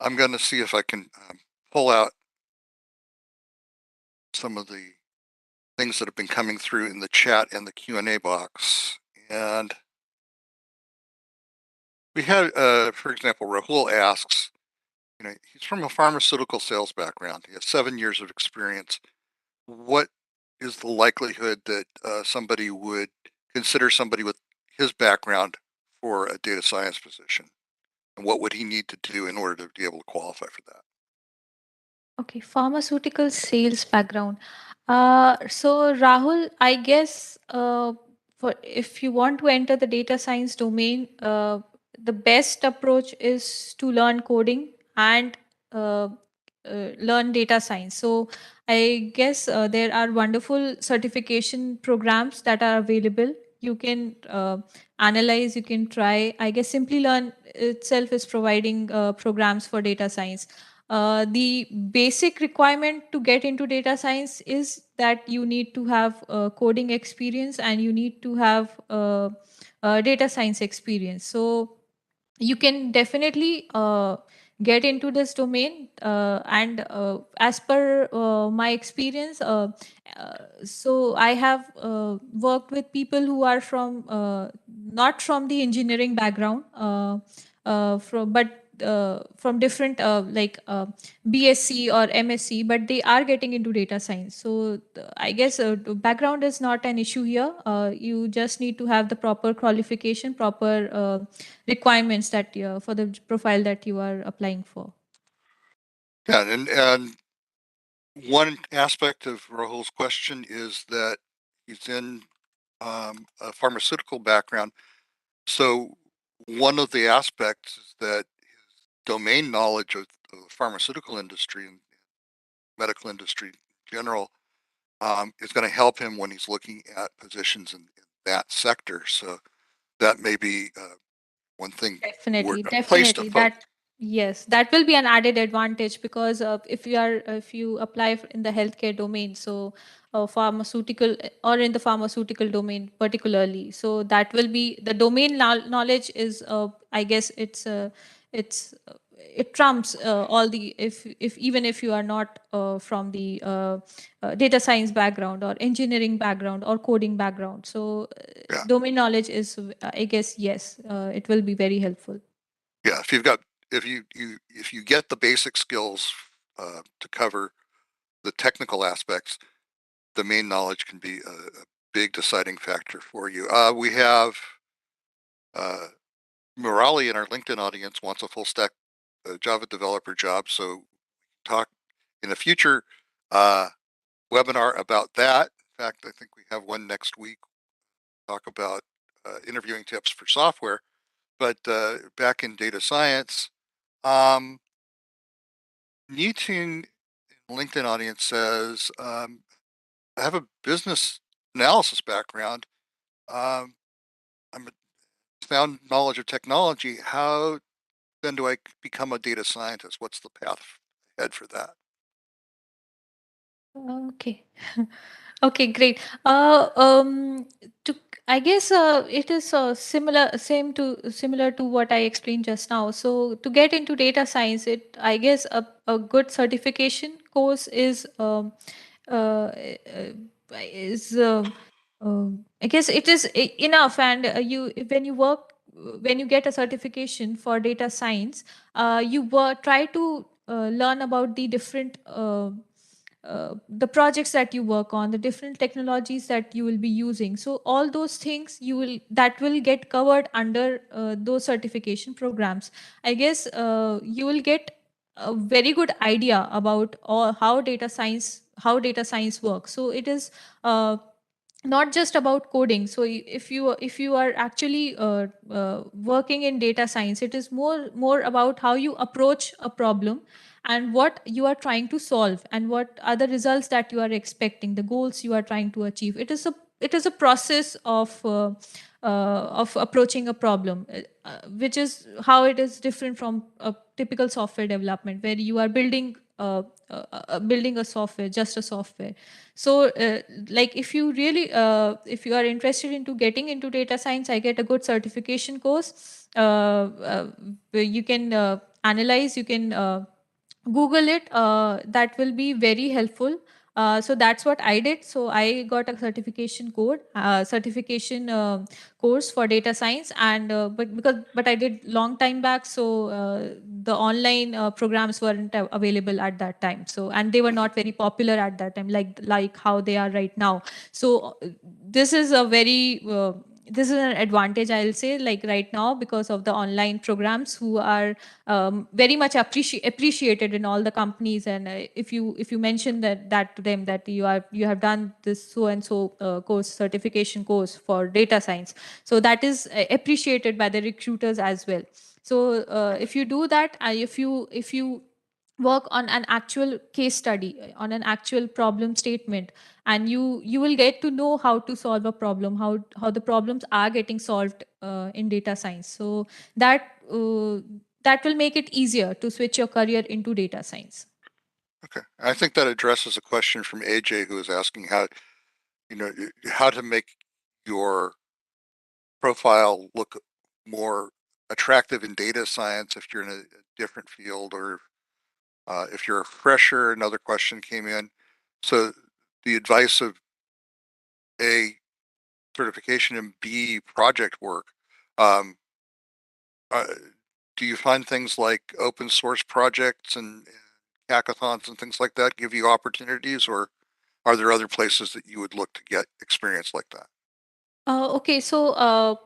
I'm going to see if I can pull out some of the things that have been coming through in the chat and the Q&A box. And we had, for example, Rahul asks, he's from a pharmaceutical sales background. He has 7 years of experience. What is the likelihood that somebody would consider somebody with his background for a data science position? And what would he need to do in order to be able to qualify for that? Okay, pharmaceutical sales background. So Rahul, I guess for if you want to enter the data science domain, the best approach is to learn coding and uh, learn data science. So I guess there are wonderful certification programs that are available. You can analyze, you can try. I guess Simplilearn itself is providing programs for data science. The basic requirement to get into data science is that you need to have coding experience and you need to have data science experience. So you can definitely get into this domain, and as per my experience, so I have worked with people who are from not from the engineering background, from different BSc or MSc, but they are getting into data science. So I guess background is not an issue here. You just need to have the proper qualification, proper requirements that for the profile that you are applying for. Yeah, and one aspect of Rahul's question is that he's in a pharmaceutical background. So one of the aspects is that his domain knowledge of the pharmaceutical industry and medical industry in general is going to help him when he's looking at positions in that sector. So that may be one thing, Definitely, place to definitely. focus. Yes, that will be an added advantage, because if you apply in the healthcare domain, so pharmaceutical or in the pharmaceutical domain particularly, so that will be the domain knowledge is, I guess it trumps all the, if even if you are not from the data science background or engineering background or coding background. So Yeah. domain knowledge is, I guess, yes, it will be very helpful. Yeah, if you get the basic skills to cover the technical aspects, domain knowledge can be a big deciding factor for you. We have Murali in our LinkedIn audience wants a full stack Java developer job, so talk in a future webinar about that. In fact, I think we have one next week. Talk about interviewing tips for software. But back in data science, Newton LinkedIn audience says, I have a business analysis background. I'm a sound knowledge of technology. How then do I become a data scientist? What's the path ahead for that? Okay. Okay, great. To I guess it is similar to what I explained just now. So to get into data science, I guess a good certification course uh, is I guess it is enough. And you when you work when you get a certification for data science, try to learn about the different the projects that you work on, the different technologies that you will be using. So all those things that will get covered under those certification programs. I guess you will get a very good idea about how data science works. So it is not just about coding. So if you are actually working in data science, it is more about how you approach a problem and what you are trying to solve and what are the results that you are expecting, the goals you are trying to achieve. It is a process of approaching a problem, which is how it is different from a typical software development where you are building a software, just a software. So like if you are interested into getting into data science, I get a good certification course where you can analyze, you can Google it. That will be very helpful. So that's what I did. So I got a certification course for data science, and but I did long time back. So the online programs weren't available at that time. So and they were not very popular at that time, like how they are right now. So this is a very this is an advantage, I'll say, like right now, because of the online programs who are very much appreciated in all the companies. And if you mention that to them, that you have done this so and so course, certification course for data science, so that is appreciated by the recruiters as well. So if you do that, if you work on an actual case study, on an actual problem statement, and you will get to know how to solve a problem, how the problems are getting solved in data science. So that that will make it easier to switch your career into data science. Okay, I think that addresses a question from AJ, who is asking how to make your profile look more attractive in data science if you're in a different field, or if you're a fresher. Another question came in. So the advice of A, certification, and B, project work. Do you find things like open source projects and hackathons and things like that give you opportunities, or are there other places that you would look to get experience like that? Okay, so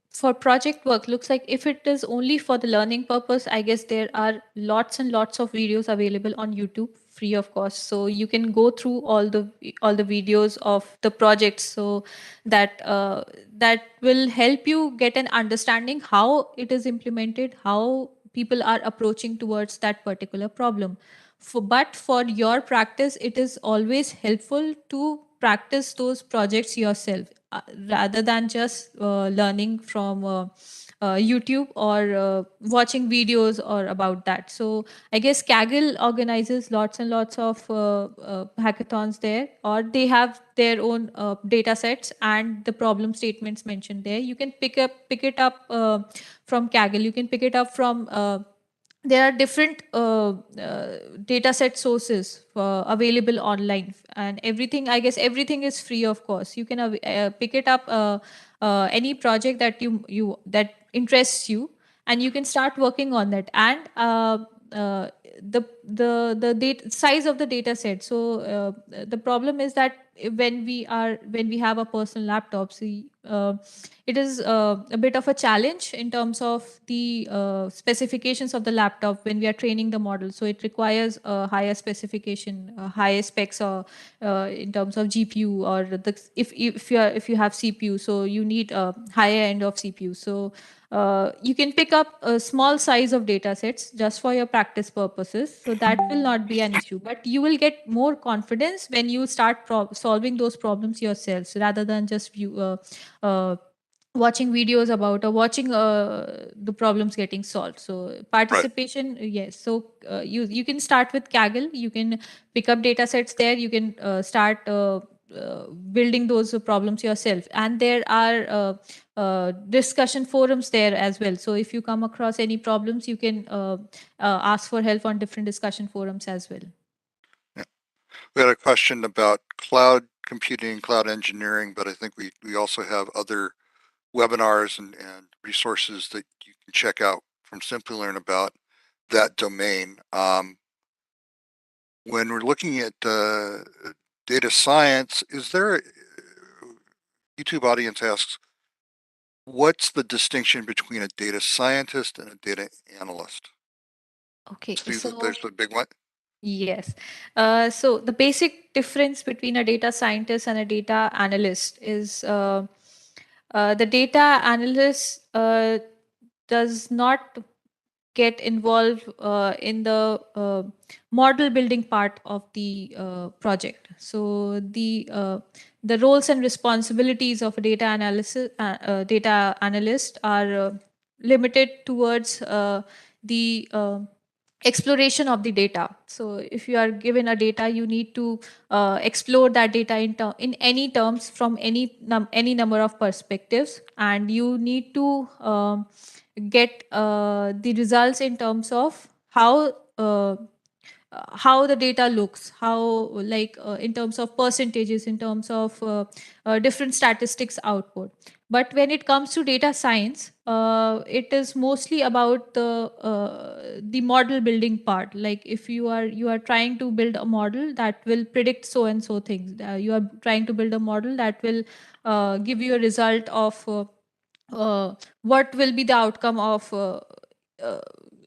for project work, looks like if it is only for the learning purpose, I guess there are lots and lots of videos available on YouTube, free of cost. So you can go through all the videos of the projects, so that that will help you get an understanding how it is implemented, how people are approaching towards that particular problem. But for your practice, it is always helpful to practice those projects yourself, rather than just learning from YouTube or watching videos or about that. So I guess Kaggle organizes lots and lots of hackathons there, or they have their own data sets and the problem statements mentioned there. You can pick it up from Kaggle. You can pick it up from there are different data set sources available online, and everything, I guess everything is free of course. You can pick it up, any project that that interests you, and you can start working on that. And the data size of the data set. So the problem is that when we have a personal laptop, see, it is a bit of a challenge in terms of the specifications of the laptop when we are training the model. So it requires a higher specification, higher specs, or in terms of GPU, or if you have CPU, so you need a higher end of CPU. So you can pick up a small size of data sets just for your practice purposes. So that will not be an issue, but you will get more confidence when you start solving those problems yourselves, rather than just watching videos about, or watching the problems getting solved. So participation, yes. So you can start with Kaggle. You can pick up data sets there. You can start building those problems yourself, and there are discussion forums there as well. So if you come across any problems, you can ask for help on different discussion forums as well. Yeah. We had a question about cloud computing, cloud engineering, but I think we also have other webinars and resources that you can check out from Simplilearn about that domain. When we're looking at data science, is there, YouTube audience asks, what's the distinction between a data scientist and a data analyst? Okay, See, so there's the big one. yes. So the basic difference between a data scientist and a data analyst is the data analyst does not get involved in the model building part of the project. So the roles and responsibilities of a data analyst are limited towards the exploration of the data. So if you are given a data, you need to explore that data in any terms, from any number of perspectives, and you need to get the results in terms of how the data looks, how, like, in terms of percentages, in terms of different statistics output. But when it comes to data science, it is mostly about the model building part. Like if you are trying to build a model that will predict so and so things, you are trying to build a model that will give you a result of what will be the outcome of uh,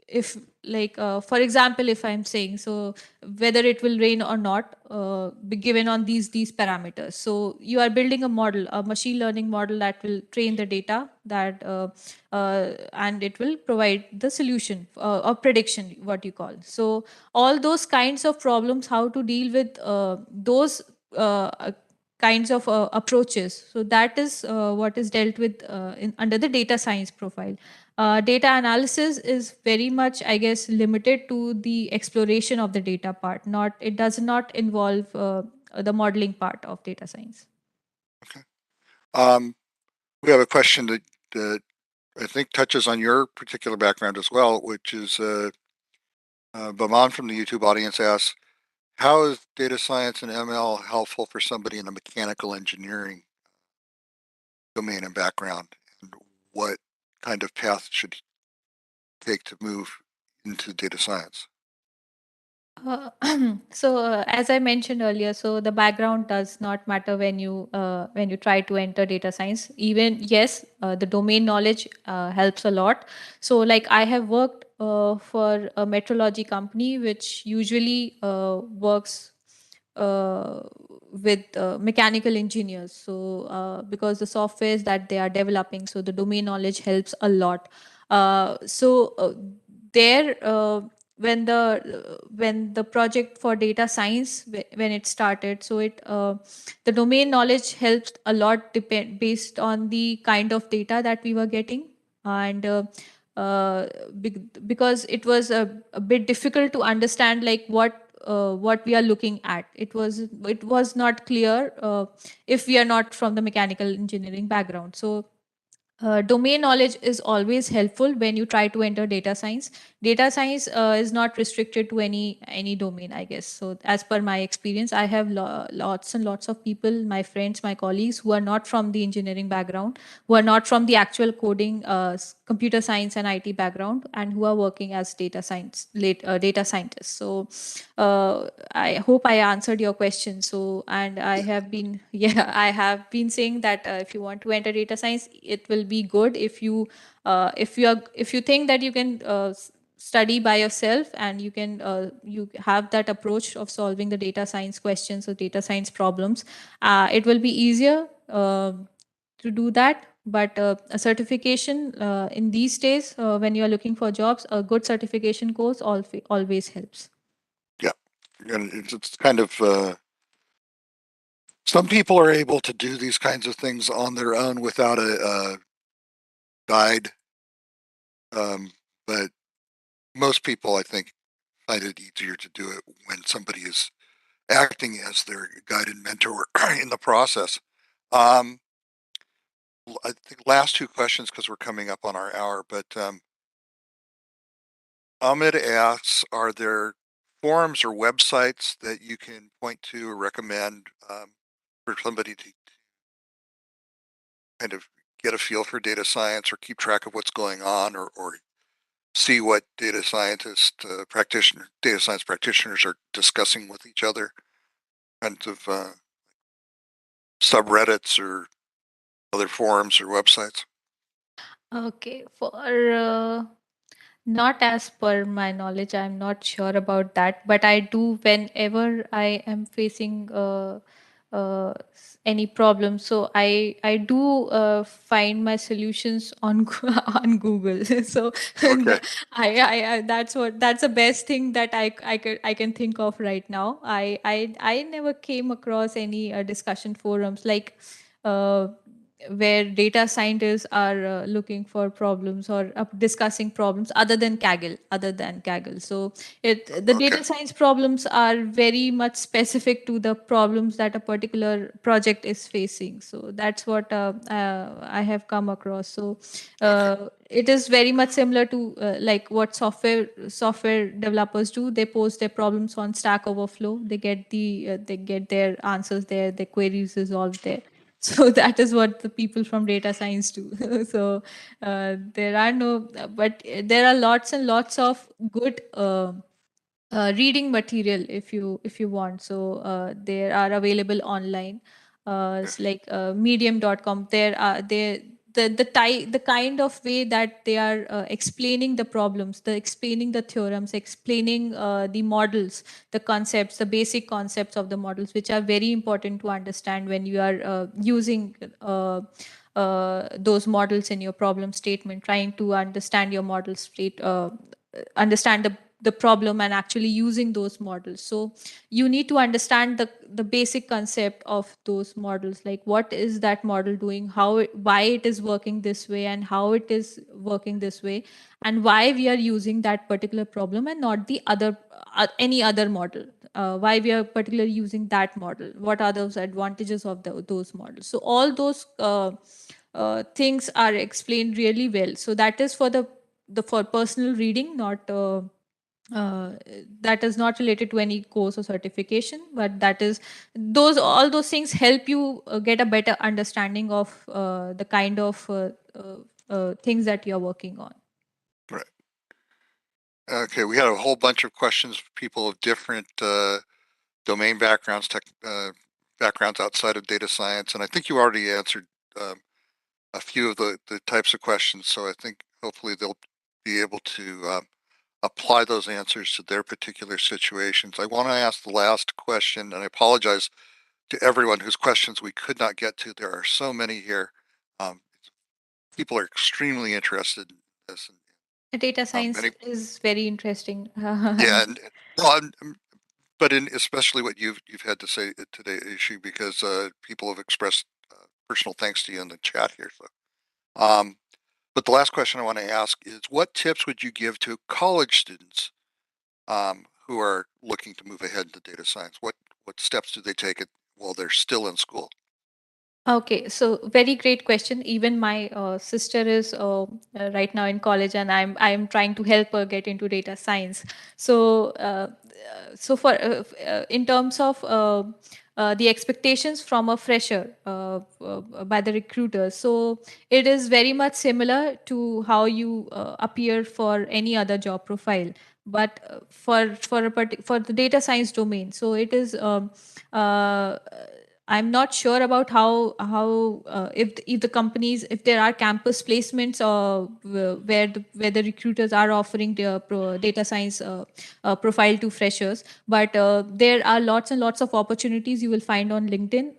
if like for example, if I'm saying, so whether it will rain or not, be given on these parameters. So you are building a model, a machine learning model that will train the data that and it will provide the solution or prediction, what you call. So all those kinds of problems, how to deal with those kinds of approaches. So that is what is dealt with under the data science profile. Data analysis is very much, I guess, limited to the exploration of the data part. Not, it does not involve the modeling part of data science. Okay. We have a question that I think touches on your particular background as well, which is Baman from the YouTube audience asks, how is data science and ML helpful for somebody in a mechanical engineering domain and background? And what kind of path should he take to move into data science? Uh, so as I mentioned earlier, so the background does not matter when you try to enter data science. Even yes, the domain knowledge helps a lot. So like I have worked for a metrology company which usually works uh, with mechanical engineers. So because the softwares that they are developing, so the domain knowledge helps a lot. There when the project for data science when it started, so it the domain knowledge helps a lot, depend based on the kind of data that we were getting. And because it was a bit difficult to understand like what we are looking at. It was not clear if we are not from the mechanical engineering background. So domain knowledge is always helpful when you try to enter data science. Data science is not restricted to any domain, I guess. So as per my experience, I have lots and lots of people, my friends, my colleagues, who are not from the engineering background, who are not from the actual coding, computer science and IT background, and who are working as data scientists. So I hope I answered your question. So, and I have been, yeah, I have been saying that if you want to enter data science, it will be good if you think that you can study by yourself, and you have that approach of solving the data science questions or data science problems. It will be easier to do that. But a certification in these days, when you are looking for jobs, a good certification course always helps. Yeah, and it's kind of some people are able to do these kinds of things on their own without a guide, but most people, I think, find it easier to do it when somebody is acting as their guide and mentor in the process. I think last two questions because we're coming up on our hour, but Ahmed asks, are there forums or websites that you can point to or recommend for somebody to kind of get a feel for data science or keep track of what's going on, or see what data science practitioners are discussing with each other, kinds of subreddits or other forums or websites? Okay, for not as per my knowledge, I'm not sure about that, but I do whenever I am facing any problem. So I do find my solutions on on Google. So Okay. that's the best thing that I can think of right now. I never came across any discussion forums like. Uh, where data scientists are looking for problems or discussing problems other than Kaggle. So the Okay. data science problems are very much specific to the problems that a particular project is facing. So that's what I have come across. So Okay. it is very much similar to like what software developers do. They post their problems on Stack Overflow. They get their answers there, their queries resolved there. So that is what the people from data science do. So there are no, but there are lots and lots of good reading material if you want. So they are available online. It's like medium.com. There are there the kind of way that they are explaining the problems, the explaining the theorems, explaining the models, the concepts, the basic concepts of the models, which are very important to understand when you are using those models in your problem statement, trying to understand your model state, understand the problem and actually using those models. So you need to understand the basic concept of those models, like what is that model doing, why it is working this way and how it is working this way, and why we are using that particular problem and not the other any other model, why we are particularly using that model, what are those advantages of those models. So all those things are explained really well. So that is for the for personal reading, not uh, that is not related to any course or certification, but that is those all those things help you get a better understanding of the kind of things that you're working on. Right. Okay, we had a whole bunch of questions from people of different domain backgrounds, tech backgrounds outside of data science, and I think you already answered a few of the types of questions. So I think hopefully they'll be able to apply those answers to their particular situations. I want to ask the last question, and I apologize to everyone whose questions we could not get to. There are so many here. Um, people are extremely interested in this. Data science Many, is very interesting. yeah, and well, but in especially what you've had to say today, Ishi, because people have expressed personal thanks to you in the chat here. So, but the last question I want to ask is, what tips would you give to college students who are looking to move ahead into data science? What steps do they take it while they're still in school? Okay, so very great question. Even my sister is right now in college, and I'm trying to help her get into data science. So so for in terms of the expectations from a fresher by the recruiters, so it is very much similar to how you appear for any other job profile, but for the data science domain. So it is. Uh, I'm not sure about how if the companies, if there are campus placements where the recruiters are offering their data science profile to freshers, but there are lots and lots of opportunities you will find on LinkedIn.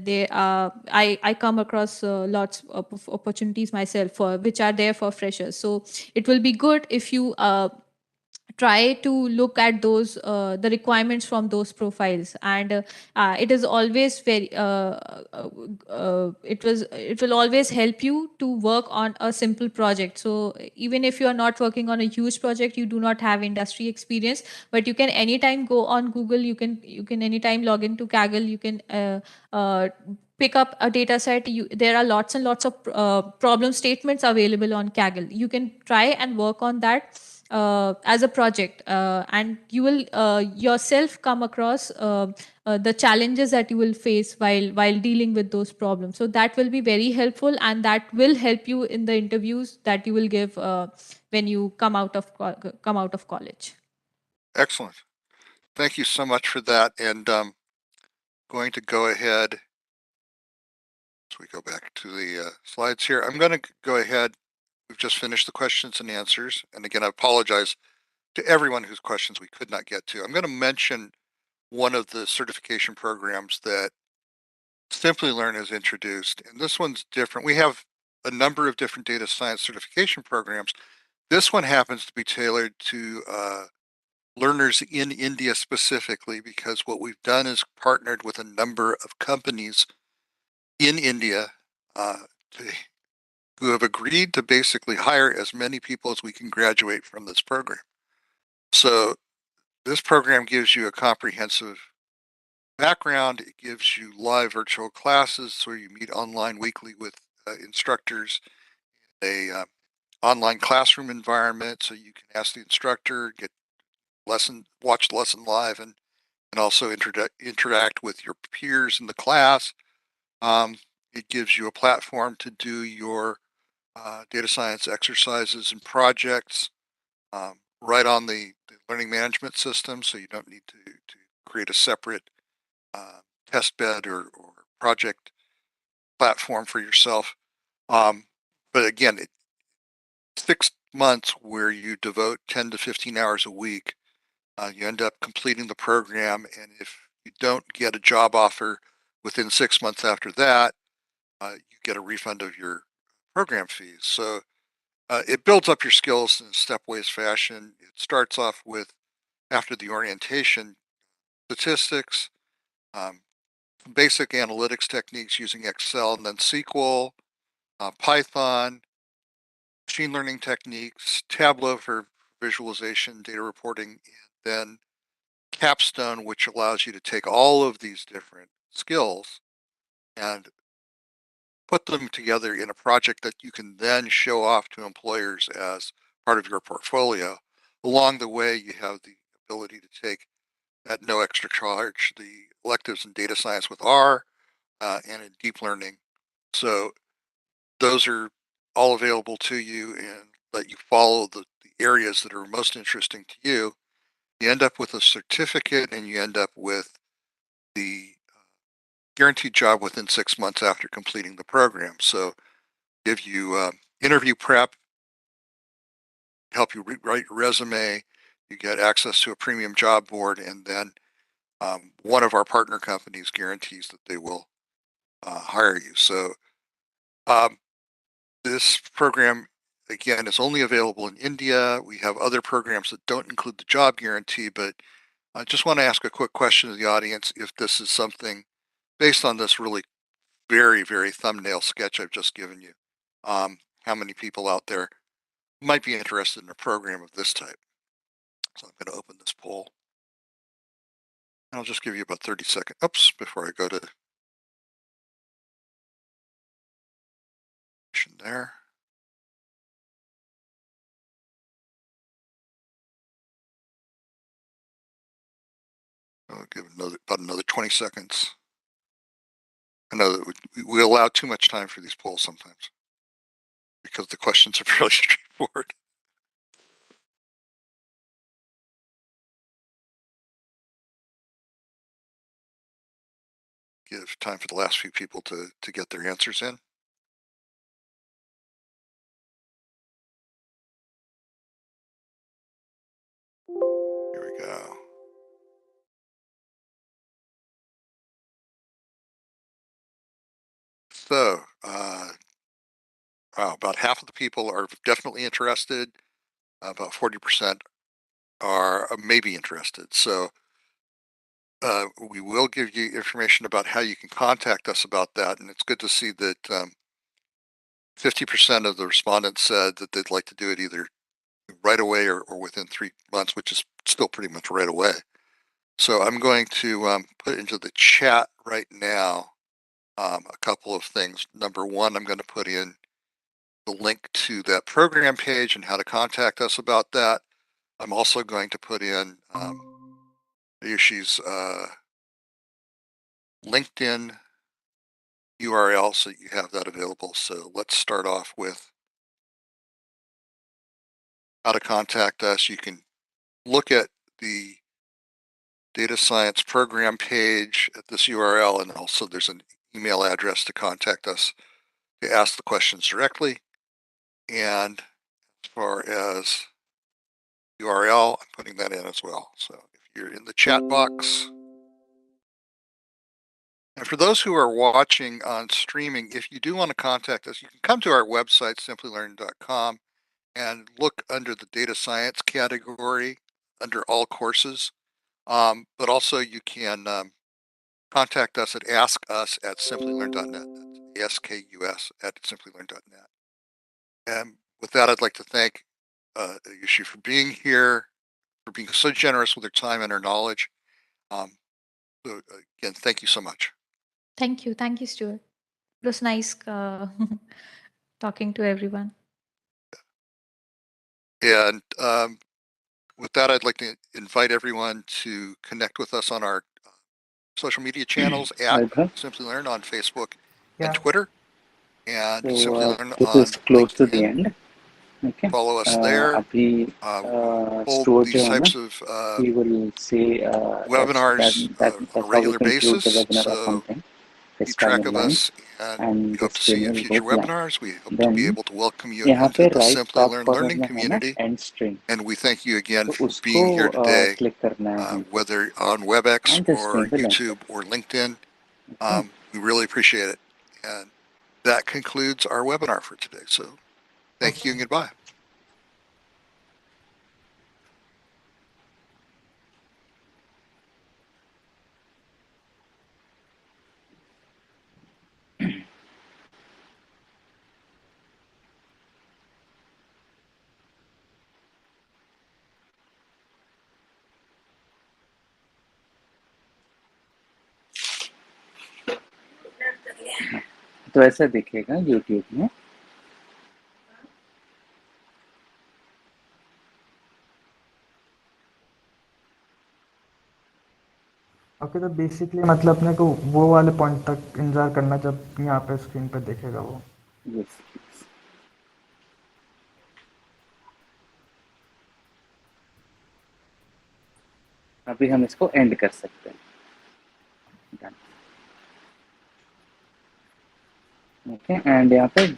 They I come across lots of opportunities myself for which are there for freshers. So it will be good if you try to look at those the requirements from those profiles, and it is always very it will always help you to work on a simple project. So even if you are not working on a huge project, you do not have industry experience, but you can anytime go on Google, you can anytime log into Kaggle, you can pick up a data set. There are lots and lots of problem statements available on Kaggle. You can try and work on that as a project, and you will yourself come across the challenges that you will face while dealing with those problems. So that will be very helpful, and that will help you in the interviews that you will give when you come out of college. Excellent. Thank you so much for that. And going to go ahead, as we go back to the slides here, I'm going to go ahead. We've just finished the questions and answers. And again, I apologize to everyone whose questions we could not get to. I'm going to mention one of the certification programs that Simplilearn has introduced, and this one's different. We have a number of different data science certification programs. This one happens to be tailored to learners in India specifically, because what we've done is partnered with a number of companies in India to, who have agreed to basically hire as many people as we can graduate from this program. So this program gives you a comprehensive background. It gives you live virtual classes where you meet online weekly with instructors, a online classroom environment, so you can ask the instructor, watch the lesson live, and also interact with your peers in the class. It gives you a platform to do your data science exercises and projects right on the learning management system, so you don't need to create a separate test bed or project platform for yourself. But again, 6 months where you devote 10 to 15 hours a week, you end up completing the program, and if you don't get a job offer within 6 months after that, you get a refund of your program fees. So it builds up your skills in a stepwise fashion. It starts off with, after the orientation, statistics, basic analytics techniques using Excel, and then SQL, Python, machine learning techniques, Tableau for visualization, data reporting, and then Capstone, which allows you to take all of these different skills and put them together in a project that you can then show off to employers as part of your portfolio. Along the way, you have the ability to take, at no extra charge, the electives in data science with R and in deep learning. So those are all available to you, and let you follow the areas that are most interesting to you. You end up with a certificate, and you end up with the guaranteed job within 6 months after completing the program. So give you interview prep, help you write your resume, you get access to a premium job board, and then one of our partner companies guarantees that they will hire you. So this program, again, is only available in India. We have other programs that don't include the job guarantee, but I just want to ask a quick question to the audience if this is something, based on this really very, very thumbnail sketch I've just given you, how many people out there might be interested in a program of this type. So I'm going to open this poll. I'll just give you about 30 seconds. Oops, before I go to there. I'll give about another 20 seconds. I know that we allow too much time for these polls sometimes because the questions are fairly straightforward. Give time for the last few people to get their answers in. Here we go. So, wow, about half of the people are definitely interested. About 40% are maybe interested. So we will give you information about how you can contact us about that. And it's good to see that 50% of the respondents said that they'd like to do it either right away or within 3 months, which is still pretty much right away. So I'm going to put into the chat right now a couple of things. Number one, I'm going to put in the link to that program page and how to contact us about that. I'm also going to put in Ayushi's LinkedIn URL so you have that available. So let's start off with how to contact us. You can look at the data science program page at this URL, and also there's an email address to contact us to ask the questions directly. And as far as URL, I'm putting that in as well. So if you're in the chat box, and for those who are watching on streaming, if you do want to contact us, you can come to our website, simplilearn.com, and look under the data science category under all courses. But also you can contact us at askus@simplilearn.net. That's ASKUS at simplilearn.net. And with that, I'd like to thank Ayushi for being here, for being so generous with her time and her knowledge. So again, thank you so much. Thank you. Thank you, Stuart. It was nice talking to everyone. And with that, I'd like to invite everyone to connect with us on our social media channels at Hi, Bharat. Simplilearn on Facebook and Twitter, and So Simplilearn this on is close to the LinkedIn. end. Okay. Follow us there. अभी Hold Stuart these जो है ना, types of he will say webinars that's on a how we regular conclude the basis. webinar or So something. His keep track timeline of us, and and we hope this to see you train in will future go blank. webinars. We hope to Then be able to welcome you यहाँ into पे the right top Simplilearn corner learning में है ना community. end string, And we thank you again तो for being here उसको today, click करना है हमको whether on WebEx and the or string will end. YouTube or LinkedIn. Okay. We really appreciate it. And that concludes our webinar for today. So thank you and goodbye. तो ऐसा दिखेगा YouTube में. Okay, तो basically मतलब अपने को वो वाले पॉइंट तक इंतजार करना जब यहाँ पे स्क्रीन पे देखेगा वो. Yes, yes. अभी हम इसको एंड कर सकते हैं. ओके, एंड यहाँ पे